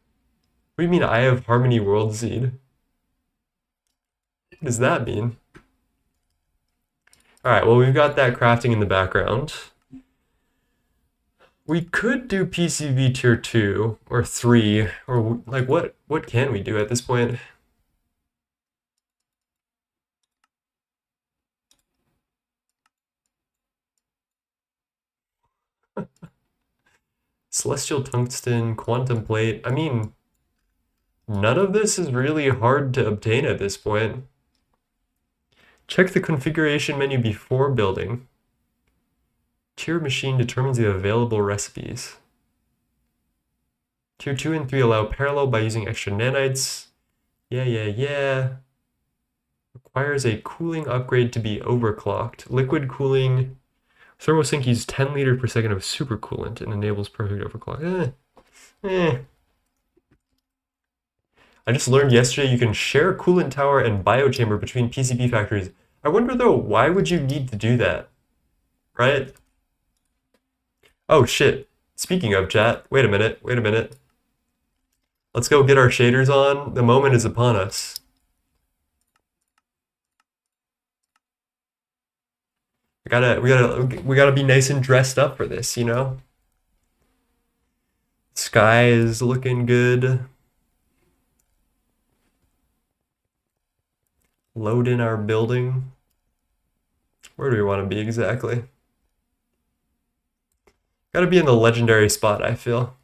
What do you mean I have Harmony World Seed? What does that mean? Alright, well we've got that crafting in the background. We could do PCV tier 2 or 3, or like what can we do at this point? Celestial tungsten, quantum plate. I mean, none of this is really hard to obtain at this point. Check the configuration menu before building. Tier machine determines the available recipes. Tier 2 and 3 allow parallel by using extra nanites. Yeah. Requires a cooling upgrade to be overclocked. Liquid cooling. Thermosync uses 10 liters per second of supercoolant and enables perfect overclock. I just learned yesterday you can share coolant tower and biochamber between PCB factories. I wonder though, why would you need to do that? Right? Oh shit. Speaking of chat, wait a minute. Let's go get our shaders on. The moment is upon us. We gotta be nice and dressed up for this, you know? Sky is looking good. Load in our building. Where do we want to be exactly? Gotta be in the legendary spot, I feel.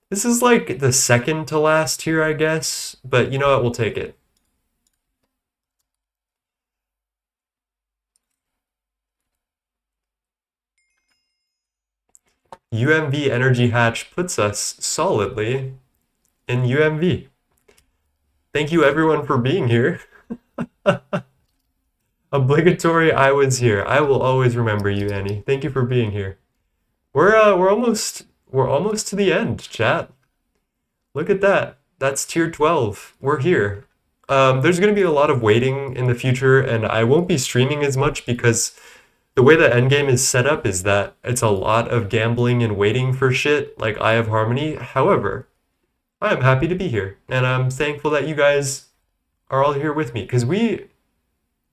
This is like the second to last tier, I guess, but you know what? We'll take it. UMV Energy Hatch puts us solidly in UMV. Thank you everyone for being here. Obligatory, I was here. I will always remember you, Annie. Thank you for being here. We're almost to the end, chat. Look at that. That's tier 12. We're here. There's going to be a lot of waiting in the future, and I won't be streaming as much because the way the endgame is set up is that it's a lot of gambling and waiting for shit, like Eye of Harmony. However, I am happy to be here, and I'm thankful that you guys are all here with me, because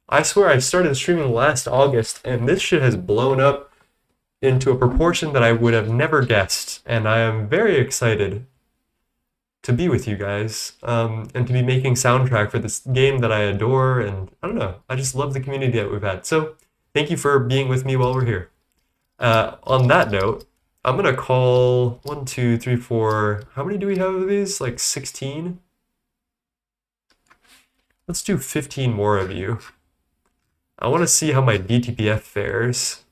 I swear I started streaming last August, and this shit has blown up into a proportion that I would have never guessed, and I am very excited to be with you guys, and to be making soundtrack for this game that I adore, and I don't know, I just love the community that we've had. So, thank you for being with me while we're here. On that note, I'm gonna call 1, 2, 3, 4. How many do we have of these? Like 16? Let's do 15 more of you. I want to see how my DTPF fares.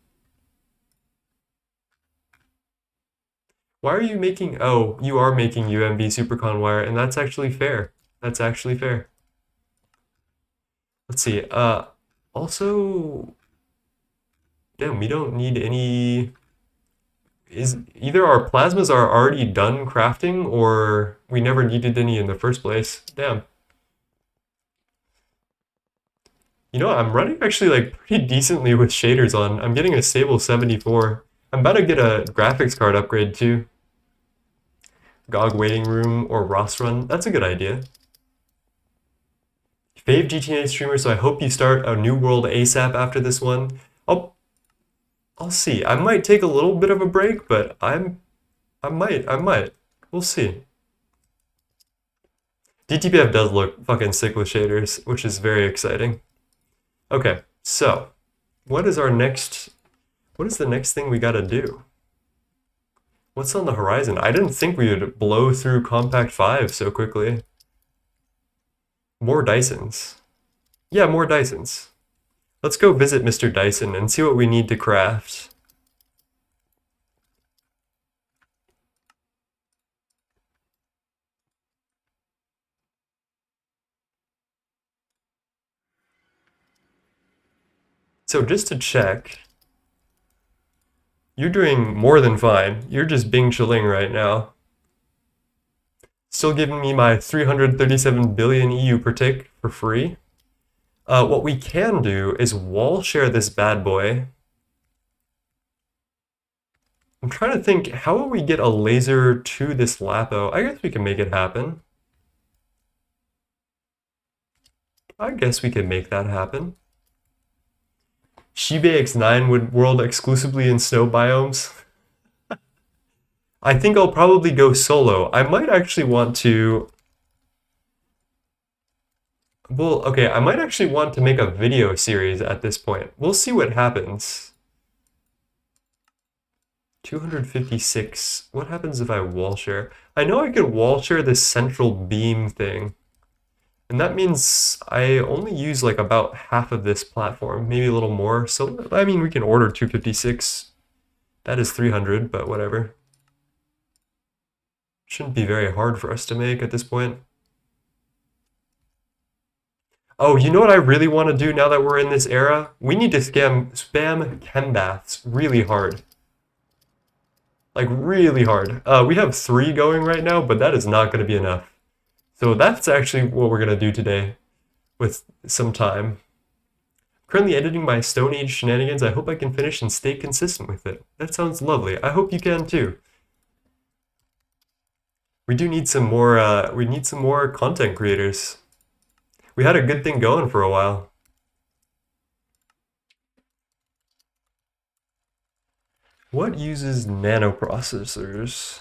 Why are you making... Oh, you are making UMV Supercon wire, and that's actually fair. That's actually fair. Let's see. Also... Damn, we don't need any... Either our plasmas are already done crafting, or we never needed any in the first place. Damn. You know, I'm running actually like pretty decently with shaders on. I'm getting a stable 74. I'm about to get a graphics card upgrade too. GOG waiting room or ROS run. That's a good idea. Fave GTNH streamer, so I hope you start a new world ASAP after this one. I'll see. I might take a little bit of a break, but I might. We'll see. DTPF does look fucking sick with shaders, which is very exciting. Okay, so what is the next thing we gotta do? What's on the horizon? I didn't think we would blow through MK.5 so quickly. More Dysons. Yeah, more Dysons. Let's go visit Mr. Dyson and see what we need to craft. So just to check, you're doing more than fine. You're just Bing chilling right now. Still giving me my 337 billion EU per tick for free. What we can do is wall share this bad boy. I'm trying to think, how will we get a laser to this Lapo? I guess we can make it happen. I guess we can make that happen. Shibe X9 would world exclusively in snow biomes. I think I'll probably go solo. I might actually want to... Well, okay, I might actually want to make a video series at this point. We'll see what happens. 256. What happens if I wall share? I know I could wall share this central beam thing. And that means I only use like about half of this platform, maybe a little more. So, I mean, we can order 256. That is 300, but whatever. Shouldn't be very hard for us to make at this point. Oh, you know what I really want to do now that we're in this era? We need to spam chem baths really hard. Like, really hard. We have 3 going right now, but that is not going to be enough. So that's actually what we're going to do today with some time. Currently editing my Stone Age shenanigans. I hope I can finish and stay consistent with it. That sounds lovely. I hope you can too. We do need some more, we need some more content creators. We had a good thing going for a while. What uses nanoprocessors?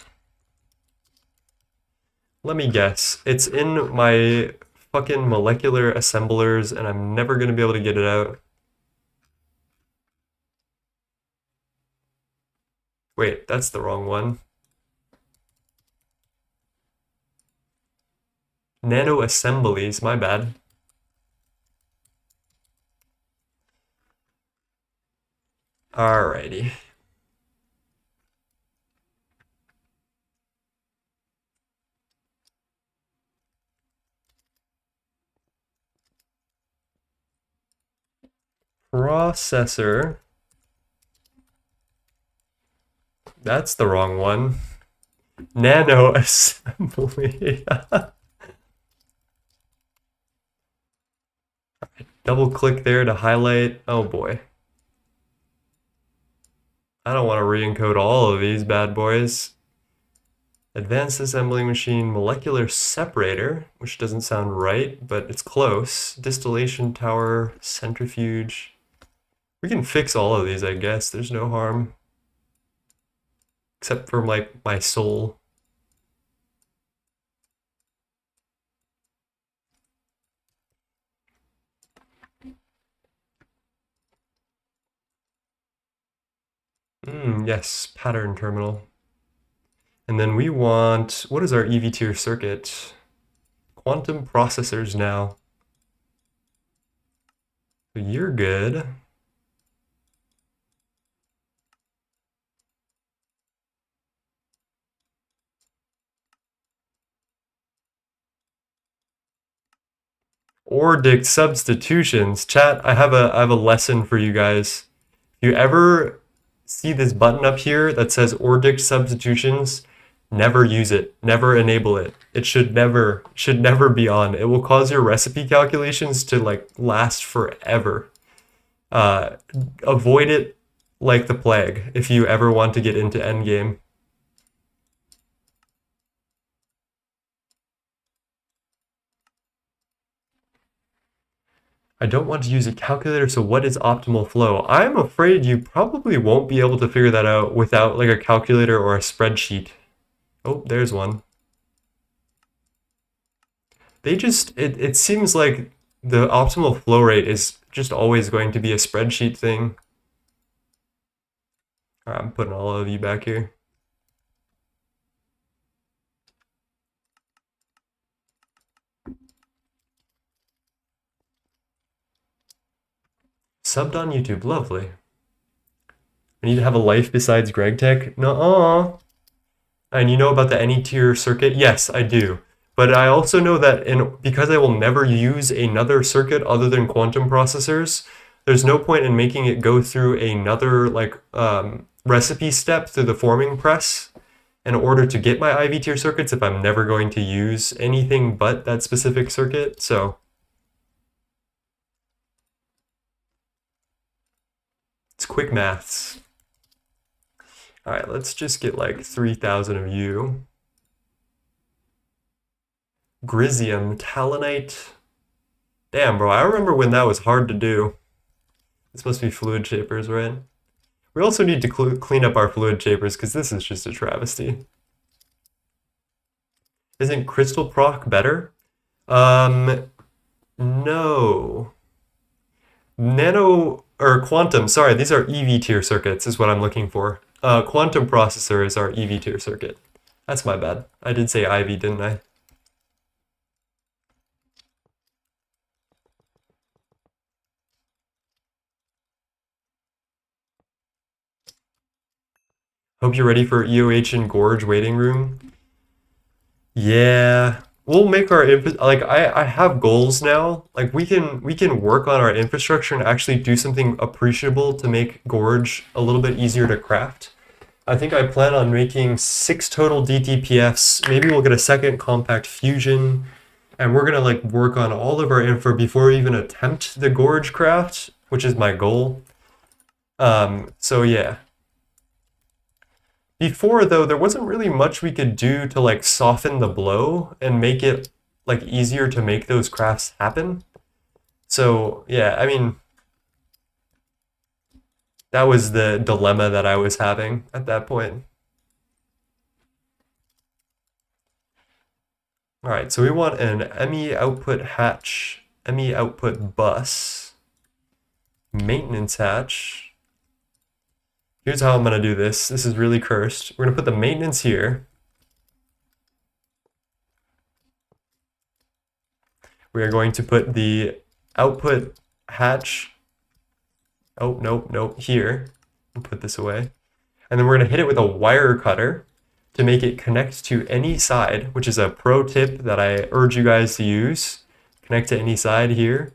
Let me guess. It's in my fucking molecular assemblers and I'm never gonna be able to get it out. Wait, that's the wrong one. Nano assemblies, my bad. Alrighty. Processor. That's the wrong one. Nano assembly. Double click there to highlight. Oh boy. I don't want to re-encode all of these bad boys. Advanced assembling machine, molecular separator, which doesn't sound right, but it's close. Distillation tower, centrifuge. We can fix all of these, I guess. There's no harm. Except for like my soul. Yes, pattern terminal. And then we want, what is our EV tier circuit? Quantum processors now. So you're good. Ordict substitutions. Chat, I have a lesson for you guys. If you ever see this button up here that says Ordict substitutions, never use it. Never enable it. It should never be on. It will cause your recipe calculations to like last forever. Avoid it like the plague if you ever want to get into endgame. I don't want to use a calculator, so what is optimal flow? I'm afraid you probably won't be able to figure that out without like a calculator or a spreadsheet. Oh, there's one. It seems like the optimal flow rate is just always going to be a spreadsheet thing. All right, I'm putting all of you back here. Subbed on YouTube, lovely. I need to have a life besides Gregtech? Nuh-uh. And you know about the any tier circuit? Yes, I do. But I also know that because I will never use another circuit other than quantum processors, there's no point in making it go through another like recipe step through the forming press in order to get my IV tier circuits if I'm never going to use anything but that specific circuit. So it's quick maths. All right, let's just get like 3,000 of you. Grizium, Talonite. Damn, bro, I remember when that was hard to do. This must be fluid shapers, right? We also need to clean up our fluid shapers because this is just a travesty. Isn't crystal proc better? No. Nano, or quantum, sorry, these are EV tier circuits is what I'm looking for. Quantum processor is our EV tier circuit. That's my bad. I did say IV, didn't I? Hope you're ready for EOH and Gorge waiting room. Yeah, we'll make our like I have goals now. Like we can work on our infrastructure and actually do something appreciable to make Gorge a little bit easier to craft. I think I plan on making 6 total DTPFs. Maybe we'll get a second compact fusion, and we're gonna like work on all of our infra before we even attempt the Gorge craft, which is my goal. So yeah. Before, though, there wasn't really much we could do to like soften the blow and make it like easier to make those crafts happen. So yeah, I mean, that was the dilemma that I was having at that point. All right, so we want an ME output hatch, ME output bus, maintenance hatch. Here's how I'm gonna do this. This is really cursed. We're gonna put the maintenance here. We are going to put the output hatch. Oh, nope, nope, here. I'll put this away. And then we're gonna hit it with a wire cutter to make it connect to any side, which is a pro tip that I urge you guys to use. Connect to any side here.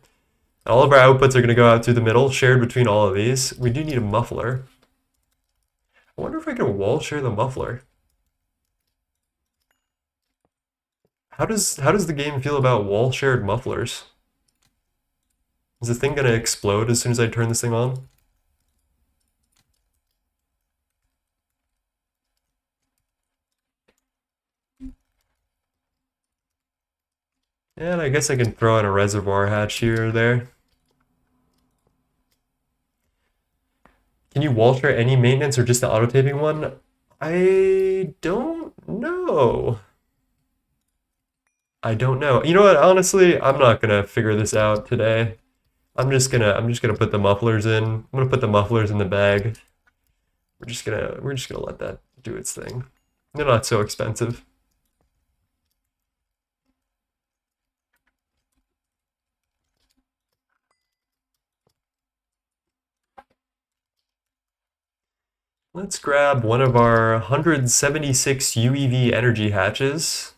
All of our outputs are gonna go out through the middle, shared between all of these. We do need a muffler. I wonder if I can wall share the muffler. How does the game feel about wall shared mufflers? Is the thing gonna explode as soon as I turn this thing on? And I guess I can throw in a reservoir hatch here or there. Can you wall share any maintenance or just the auto taping one? I don't know. I don't know. You know what? Honestly, I'm not gonna figure this out today. I'm just gonna put the mufflers in. I'm gonna put the mufflers in the bag. We're just gonna let that do its thing. They're not so expensive. Let's grab one of our 176 UEV energy hatches.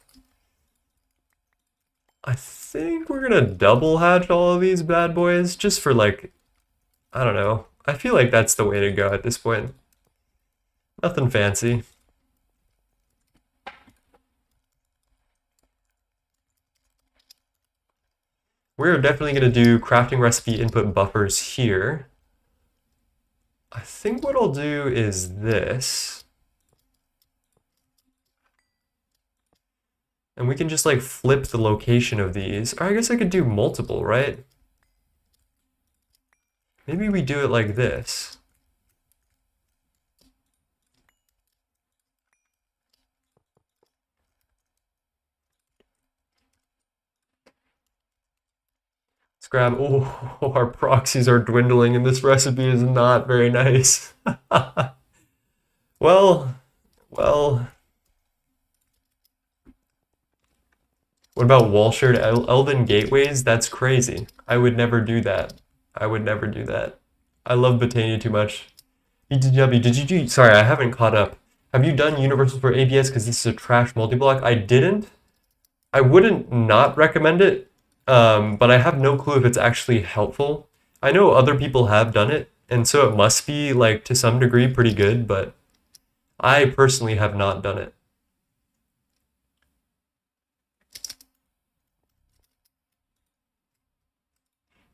I think we're gonna double hatch all of these bad boys just for like, I don't know. I feel like that's the way to go at this point. Nothing fancy. We're definitely gonna do crafting recipe input buffers here. I think what I'll do is this. And we can just like flip the location of these. Or I guess I could do multiple, right? Maybe we do it like this. Let's grab, oh, our proxies are dwindling and this recipe is not very nice. Well, well. What about wall shared Elven gateways? That's crazy. I would never do that. I would never do that. I love Botania too much. ETW, did you do? Sorry, I haven't caught up. Have you done Universal for ABS because this is a trash multi-block? I didn't. I wouldn't not recommend it, but I have no clue if it's actually helpful. I know other people have done it, and so it must be, like, to some degree pretty good, but I personally have not done it.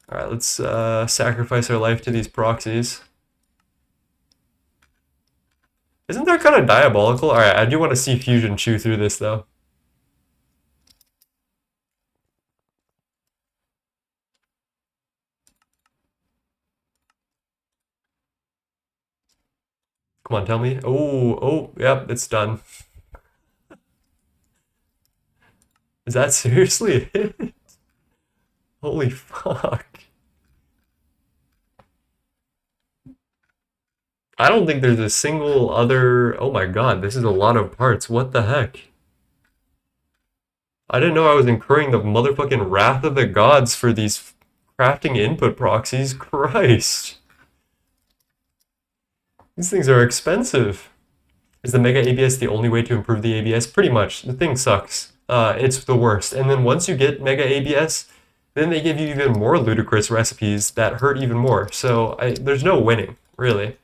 All right, let's sacrifice our life to these proxies. Isn't that kind of diabolical? All right, I do want to see Fusion chew through this, though. Come on, tell me. Oh, oh, yep, it's done. Is that seriously it? Holy fuck. I don't think there's a single other... Oh my god, this is a lot of parts. What the heck? I didn't know I was incurring the motherfucking wrath of the gods for these crafting input proxies. Christ. These things are expensive. Is the Mega ABS the only way to improve the ABS? Pretty much. The thing sucks. It's the worst. And then once you get Mega ABS, then they give you even more ludicrous recipes that hurt even more. So there's no winning, really.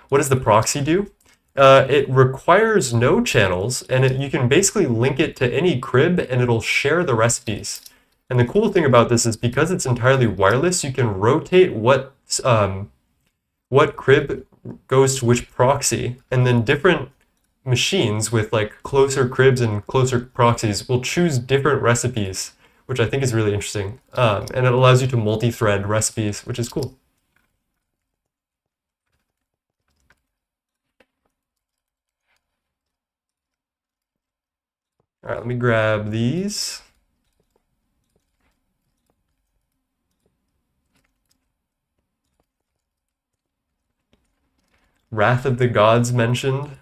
What does the proxy do? It requires no channels, and you can basically link it to any crib, and it'll share the recipes. And the cool thing about this is because it's entirely wireless, you can rotate what crib goes to which proxy, and then different machines with like closer cribs and closer proxies will choose different recipes, which I think is really interesting. And it allows you to multi-thread recipes, which is cool. All right, let me grab these. Wrath of the Gods mentioned.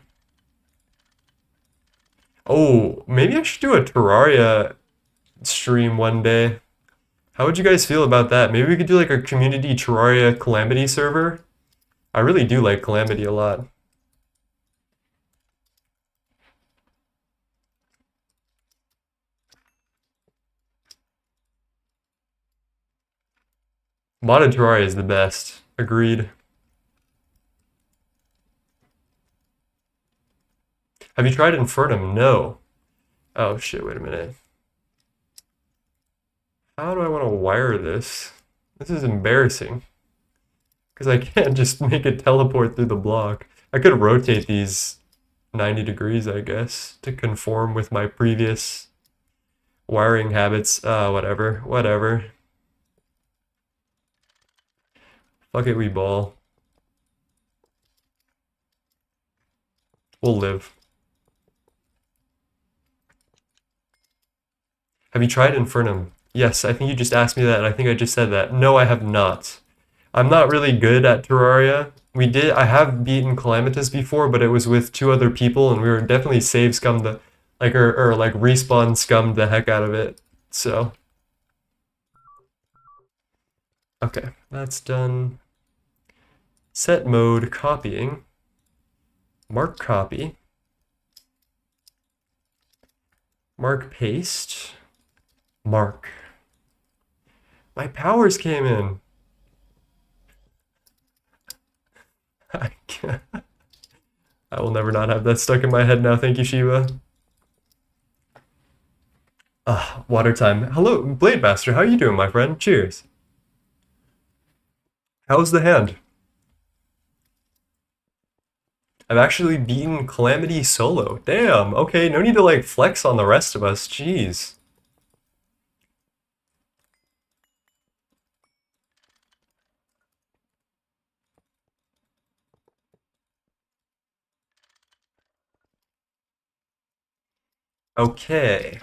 Oh, maybe I should do a Terraria stream one day. How would you guys feel about that? Maybe we could do like a community Terraria Calamity server. I really do like Calamity a lot. Modded Terraria is the best. Agreed. Have you tried Infernum? No. Oh shit, wait a minute. How do I want to wire this? This is embarrassing. Because I can't just make it teleport through the block. I could rotate these 90 degrees, I guess, to conform with my previous wiring habits. Whatever. Fuck it, we ball. We'll live. Have you tried Infernum? Yes, I think you just asked me that, and I think I just said that. No, I have not. I'm not really good at Terraria. I have beaten Calamitous before, but it was with two other people, and we were definitely save scummed the, like, or like respawn scummed the heck out of it. So, okay, that's done. Set mode, copying. Mark copy. Mark paste. Mark. My powers came in. I can't. I will never not have that stuck in my head now. Thank you, Shiva. Water time. Hello, Blade Master. How are you doing, my friend? Cheers. How's the hand? I've actually beaten Calamity solo. Damn. Okay, no need to like flex on the rest of us. Jeez. Okay.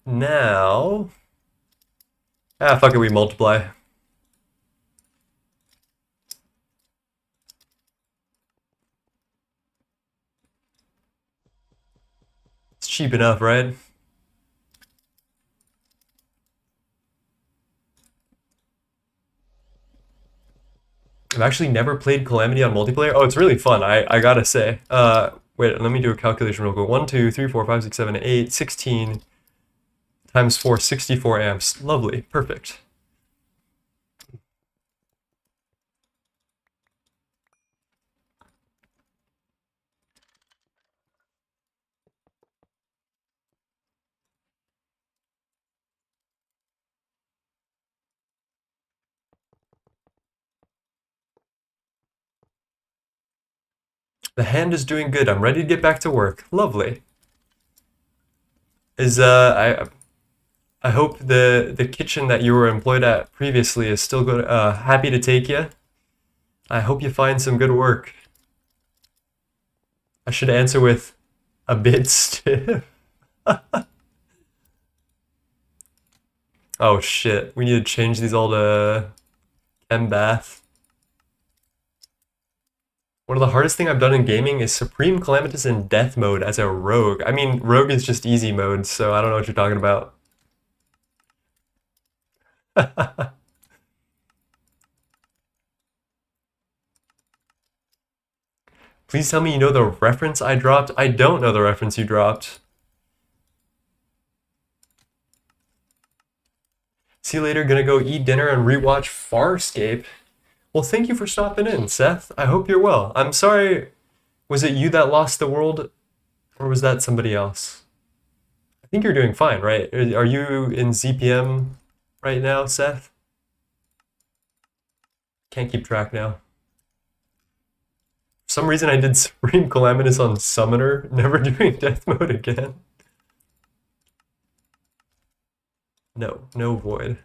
Now... fuck it, we multiply. It's cheap enough, right? I've actually never played Calamity on multiplayer. Oh, it's really fun, I gotta say. Wait, let me do a calculation real quick. 1, 2, 3, 4, 5, 6, 7, 8, 16 times 4, 64 amps. Lovely, perfect. The hand is doing good. I'm ready to get back to work. Lovely. I hope the kitchen that you were employed at previously is still good. Happy to take you. I hope you find some good work. I should answer with a bit stiff. Oh shit, we need to change these all to M bath. One of the hardest thing I've done in gaming is Supreme Calamitous in Death mode as a rogue. I mean, rogue is just easy mode, so I don't know what you're talking about. Please tell me you know the reference I dropped. I don't know the reference you dropped. See you later, gonna go eat dinner and rewatch Farscape. Well, thank you for stopping in, Seth. I hope you're well. I'm sorry, was it you that lost the world, or was that somebody else? I think you're doing fine, right? Are you in ZPM right now, Seth? Can't keep track now. For some reason I did Supreme Calamitous on Summoner, never doing death mode again. No, no void.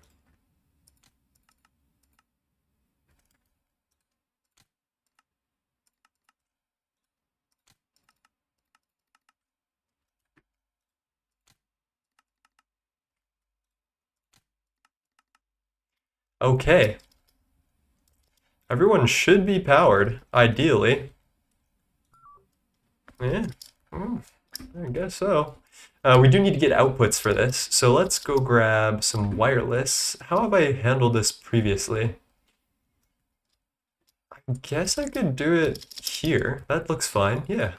Okay. Everyone should be powered, ideally. Yeah, I guess so. We do need to get outputs for this, so let's go grab some wireless. How have I handled this previously? I guess I could do it here. That looks fine, yeah.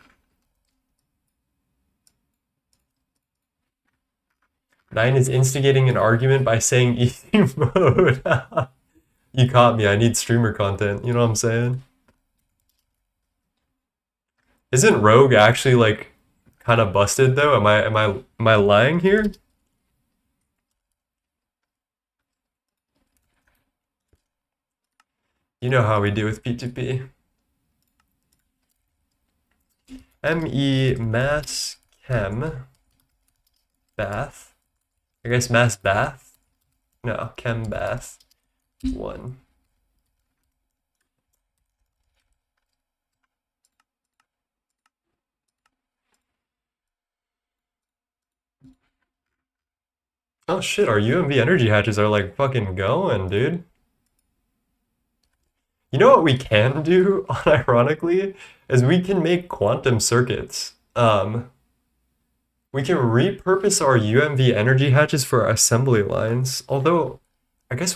Nine is instigating an argument by saying easy mode. You caught me, I need streamer content, you know what I'm saying? Isn't Rogue actually like kind of busted though? Am I lying here? You know how we do with P2P. ME mass chem bath. I guess mass bath? No, chem bath. 1. Oh shit, our UMV energy hatches are like fucking going, dude. You know what we can do, unironically, is we can make quantum circuits. We can repurpose our UMV energy hatches for assembly lines, although I guess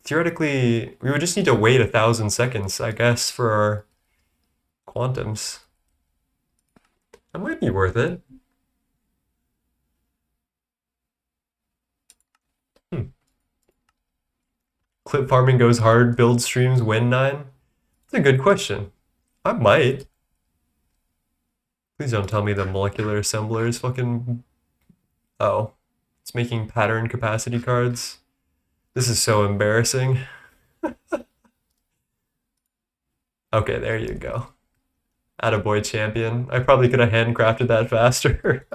theoretically, we would just need to wait 1,000 seconds, I guess, for our quantums. That might be worth it. Clip farming goes hard, build streams, win 9? That's a good question. I might. Please don't tell me the molecular assembler is fucking... Oh. It's making pattern capacity cards. This is so embarrassing. Okay, there you go. Attaboy champion. I probably could have handcrafted that faster.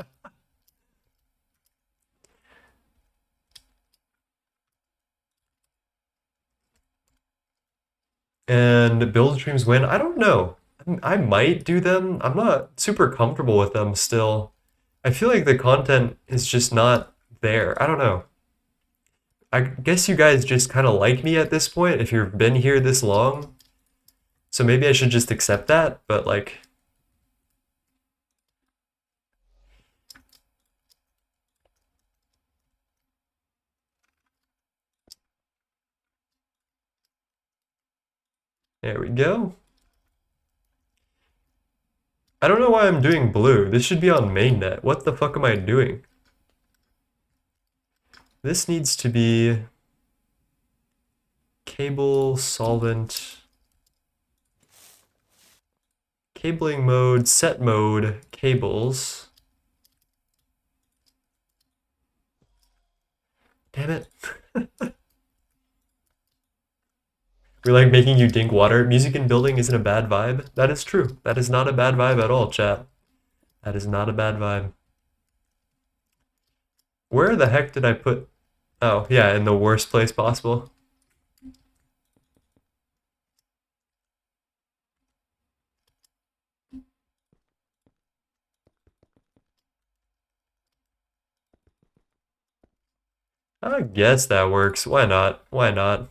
And build streams win? I don't know. I might do them. I'm not super comfortable with them still. I feel like the content is just not there. I don't know. I guess you guys just kind of like me at this point if you've been here this long. So maybe I should just accept that, but like... There we go. I don't know why I'm doing blue. This should be on mainnet. What the fuck am I doing? This needs to be cable, solvent, cabling mode, set mode, cables. Damn it. We like making you drink water. Music in building isn't a bad vibe. That is true. That is not a bad vibe at all, chat. That is not a bad vibe. Where the heck did I put... Oh, yeah, in the worst place possible. I guess that works. Why not? Why not?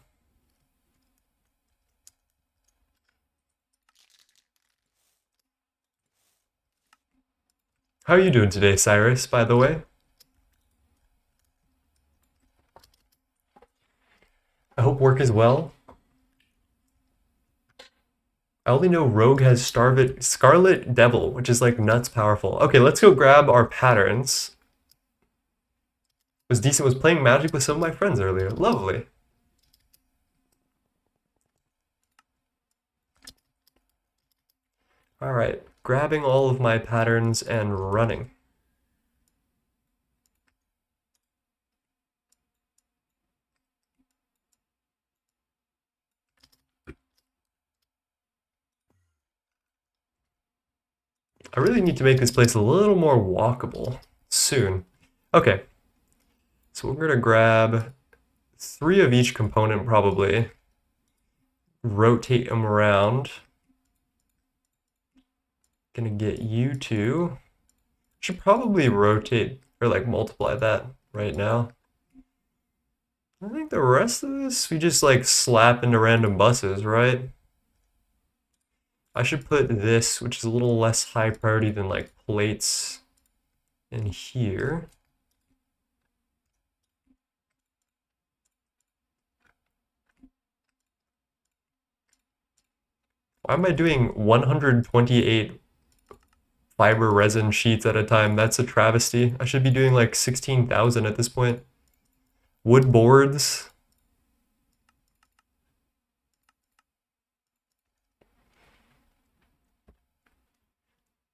How are you doing today, Cyrus, by the way? I hope work is well. I only know Rogue has Scarlet Devil, which is like nuts powerful. Okay, let's go grab our patterns. Was decent, was playing Magic with some of my friends earlier. Lovely. All right, grabbing all of my patterns and running. I really need to make this place a little more walkable soon. Okay, so we're gonna grab 3 of each component probably, rotate them around. Gonna get you two. Should probably rotate or like multiply that right now. I think the rest of this we just like slap into random buses, right? I should put this, which is a little less high priority than like plates, in here. Why am I doing 128 fiber resin sheets at a time? That's a travesty. I should be doing like 16,000 at this point. Wood boards.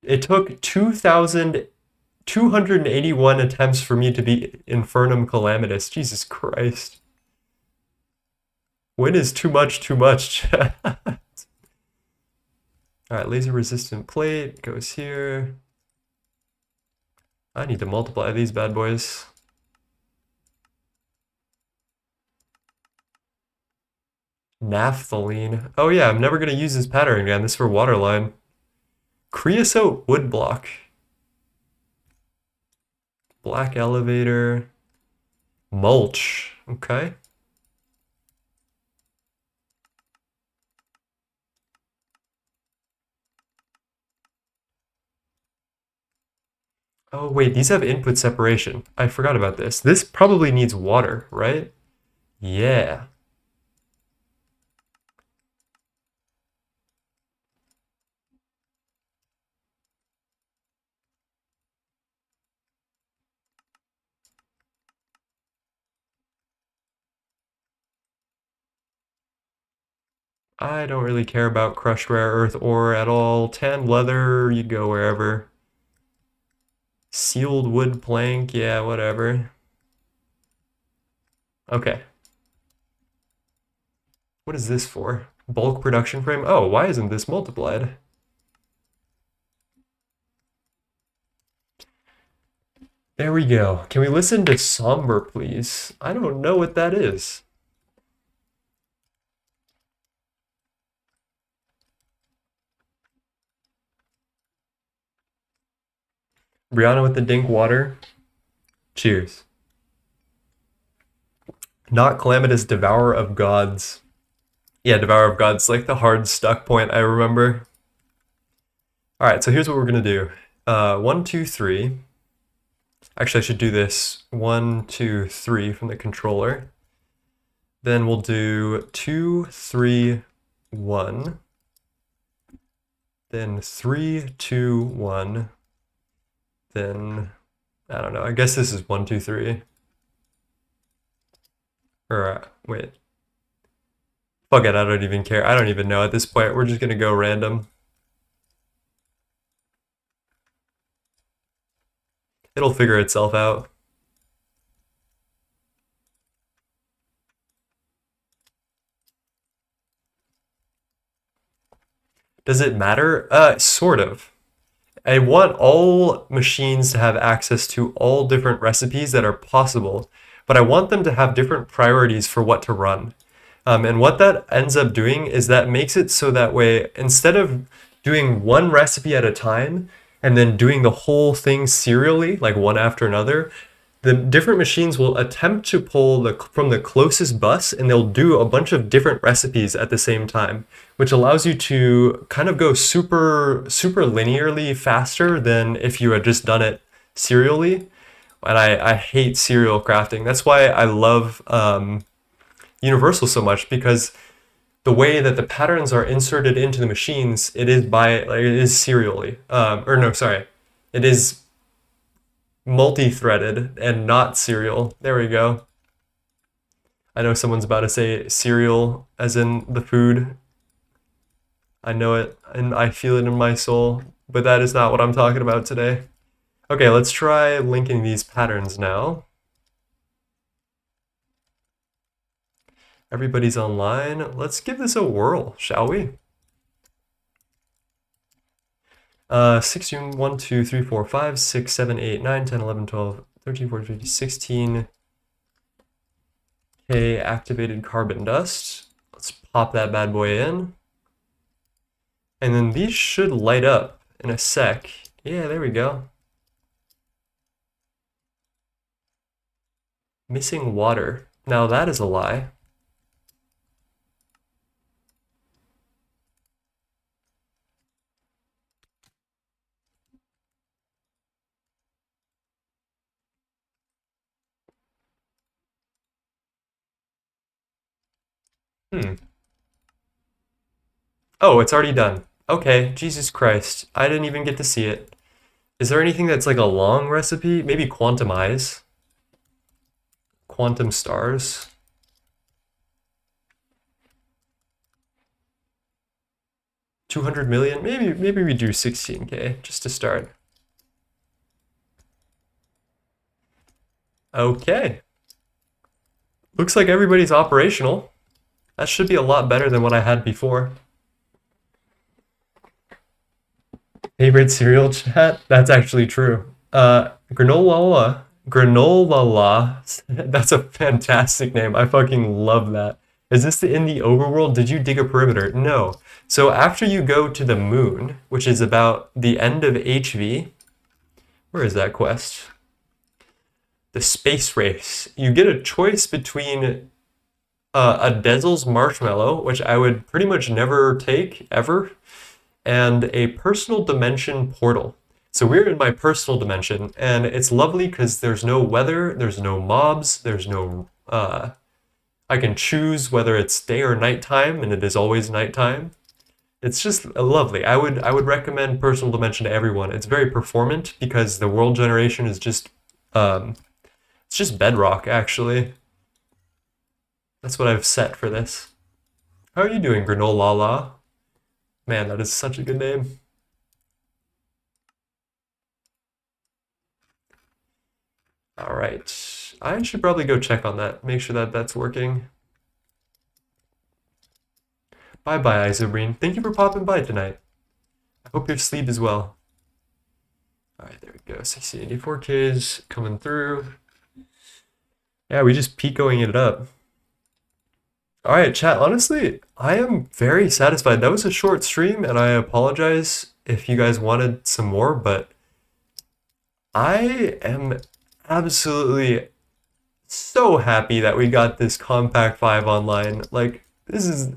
It took 2,281 attempts for me to be Infernum Calamitous. Jesus Christ. When is too much too much? Alright, laser resistant plate goes here. I need to multiply these bad boys. Naphthalene. Oh yeah, I'm never going to use this pattern again. This is for waterline. Creosote wood block. Black elevator. Mulch. Okay. Oh wait, these have input separation. I forgot about this. This probably needs water, right? Yeah. I don't really care about crushed rare earth ore at all. Tan leather, you go wherever. Sealed wood plank, yeah, whatever. Okay. What is this for? Bulk production frame? Oh, why isn't this multiplied? There we go. Can we listen to Somber, please? I don't know what that is. Brianna with the dink water. Cheers. Not Calamitous, Devourer of Gods. Yeah, Devourer of Gods, like the hard stuck point I remember. Alright, so here's what we're gonna do. 1, 2, 3. Actually, I should do this 1, 2, 3 from the controller. Then we'll do 2, 3, 1. Then 3, 2, 1. Then, I don't know, I guess this is 1, 2, 3. Or, wait. Fuck it, I don't even care. I don't even know at this point. We're just gonna go random. It'll figure itself out. Does it matter? Sort of. I want all machines to have access to all different recipes that are possible, but I want them to have different priorities for what to run. And what that ends up doing is that makes it so that way, instead of doing one recipe at a time and then doing the whole thing serially, like one after another, the different machines will attempt to pull from the closest bus, and they'll do a bunch of different recipes at the same time, which allows you to kind of go super linearly faster than if you had just done it serially. And I hate serial crafting. That's why I love Universal so much, because the way that the patterns are inserted into the machines, it is serially. Or no, sorry, it is multi-threaded and not serial. There we go. I know someone's about to say cereal, as in the food. I know it, and I feel it in my soul, but that is not what I'm talking about today. Okay, let's try linking these patterns now. Everybody's online. Let's give this a whirl, shall we? 16, 1, 2, 3, 4, 5, 6, 7, 8, 9, 10, 11, 12, 13, 14, 15, 16. Okay, activated carbon dust. Let's pop that bad boy in. And then these should light up in a sec. Yeah, there we go. Missing water. Now that is a lie. Oh, it's already done. Okay, Jesus Christ. I didn't even get to see it. Is there anything that's like a long recipe? Maybe quantumize. Quantum stars. $200 million? Maybe we do 16K just to start. Okay. Looks like everybody's operational. That should be a lot better than what I had before. Favorite cereal chat? That's actually true. Granola. That's a fantastic name. I fucking love that. Is this in the overworld? Did you dig a perimeter? No. So after you go to the moon, which is about the end of HV, where is that quest? The space race. You get a choice between a Dezel's marshmallow, which I would pretty much never take, ever, and a personal dimension portal. So we're in my personal dimension, and it's lovely because there's no weather, there's no mobs, there's no... I can choose whether it's day or nighttime, and it is always nighttime. It's just lovely. I would recommend personal dimension to everyone. It's very performant because the world generation is just... it's just bedrock, actually. That's what I've set for this. How are you doing, Granola? Man, that is such a good name. All right. I should probably go check on that. Make sure that that's working. Bye-bye, Isobreen. Thank you for popping by tonight. I hope your sleep is well. All right, there we go. 1684Ks coming through. Yeah, we just picoing it up. All right, chat. Honestly, I am very satisfied. That was a short stream, and I apologize if you guys wanted some more, but I am absolutely so happy that we got this MK.5 online. Like, this is...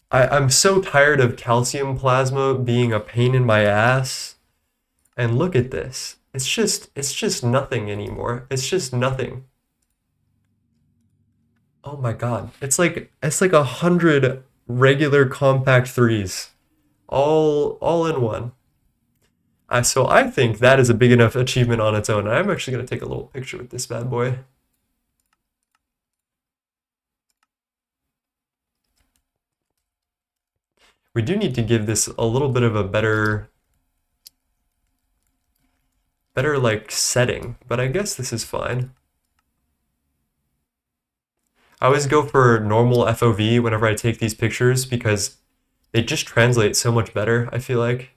I'm so tired of calcium plasma being a pain in my ass. And look at this. It's just nothing anymore. It's just nothing. Oh my god. It's like 100 regular compact threes. All in one. So I think that is a big enough achievement on its own. I'm actually going to take a little picture with this bad boy. We do need to give this a little bit of a better like setting, but I guess this is fine. I always go for normal FOV whenever I take these pictures because they just translate so much better, I feel like.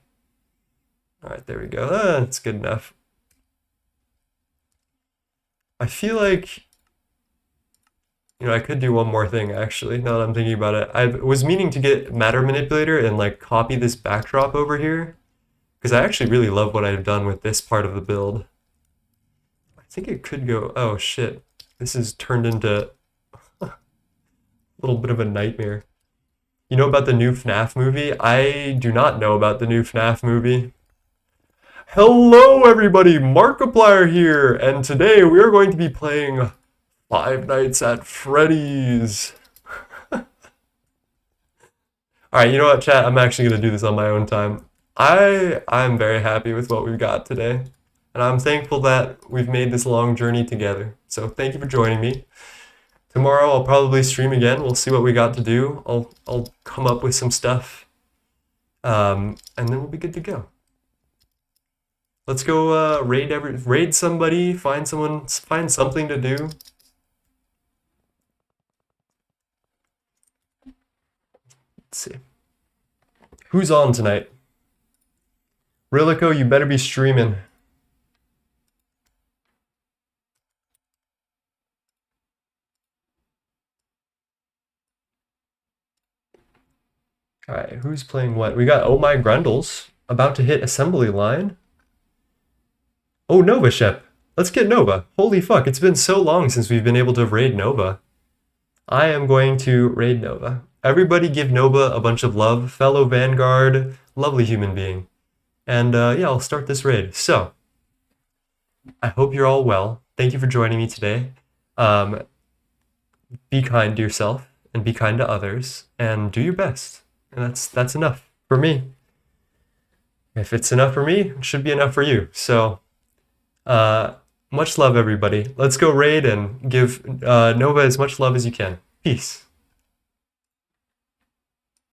All right, there we go. That's good enough. I feel like, I could do one more thing actually, now that I'm thinking about it. I was meaning to get Matter Manipulator and like copy this backdrop over here because I actually really love what I've done with this part of the build. I think it could go, oh shit, this is turned into a little bit of a nightmare. You know about the new FNAF movie? I do not know about the new FNAF movie. Hello everybody, Markiplier here, and today we are going to be playing Five Nights at Freddy's. All right, you know what, chat? I'm actually gonna do this on my own time. I'm very happy with what we've got today, and I'm thankful that we've made this long journey together. So thank you for joining me. Tomorrow I'll probably stream again. We'll see what we got to do. I'll come up with some stuff, and then we'll be good to go. Let's go raid somebody, find something to do. Let's see. Who's on tonight? Rilico, you better be streaming. All right, who's playing what? We got Oh My Grundles about to hit assembly line. Oh, Nova Shep. Let's get Nova. Holy fuck, it's been so long since we've been able to raid Nova. I am going to raid Nova. Everybody give Nova a bunch of love. Fellow Vanguard, lovely human being. And yeah, I'll start this raid. So, I hope you're all well. Thank you for joining me today. Be kind to yourself and be kind to others and do your best. And that's enough for me. If it's enough for me, it should be enough for you. So, much love, everybody. Let's go raid and give Nova as much love as you can. Peace.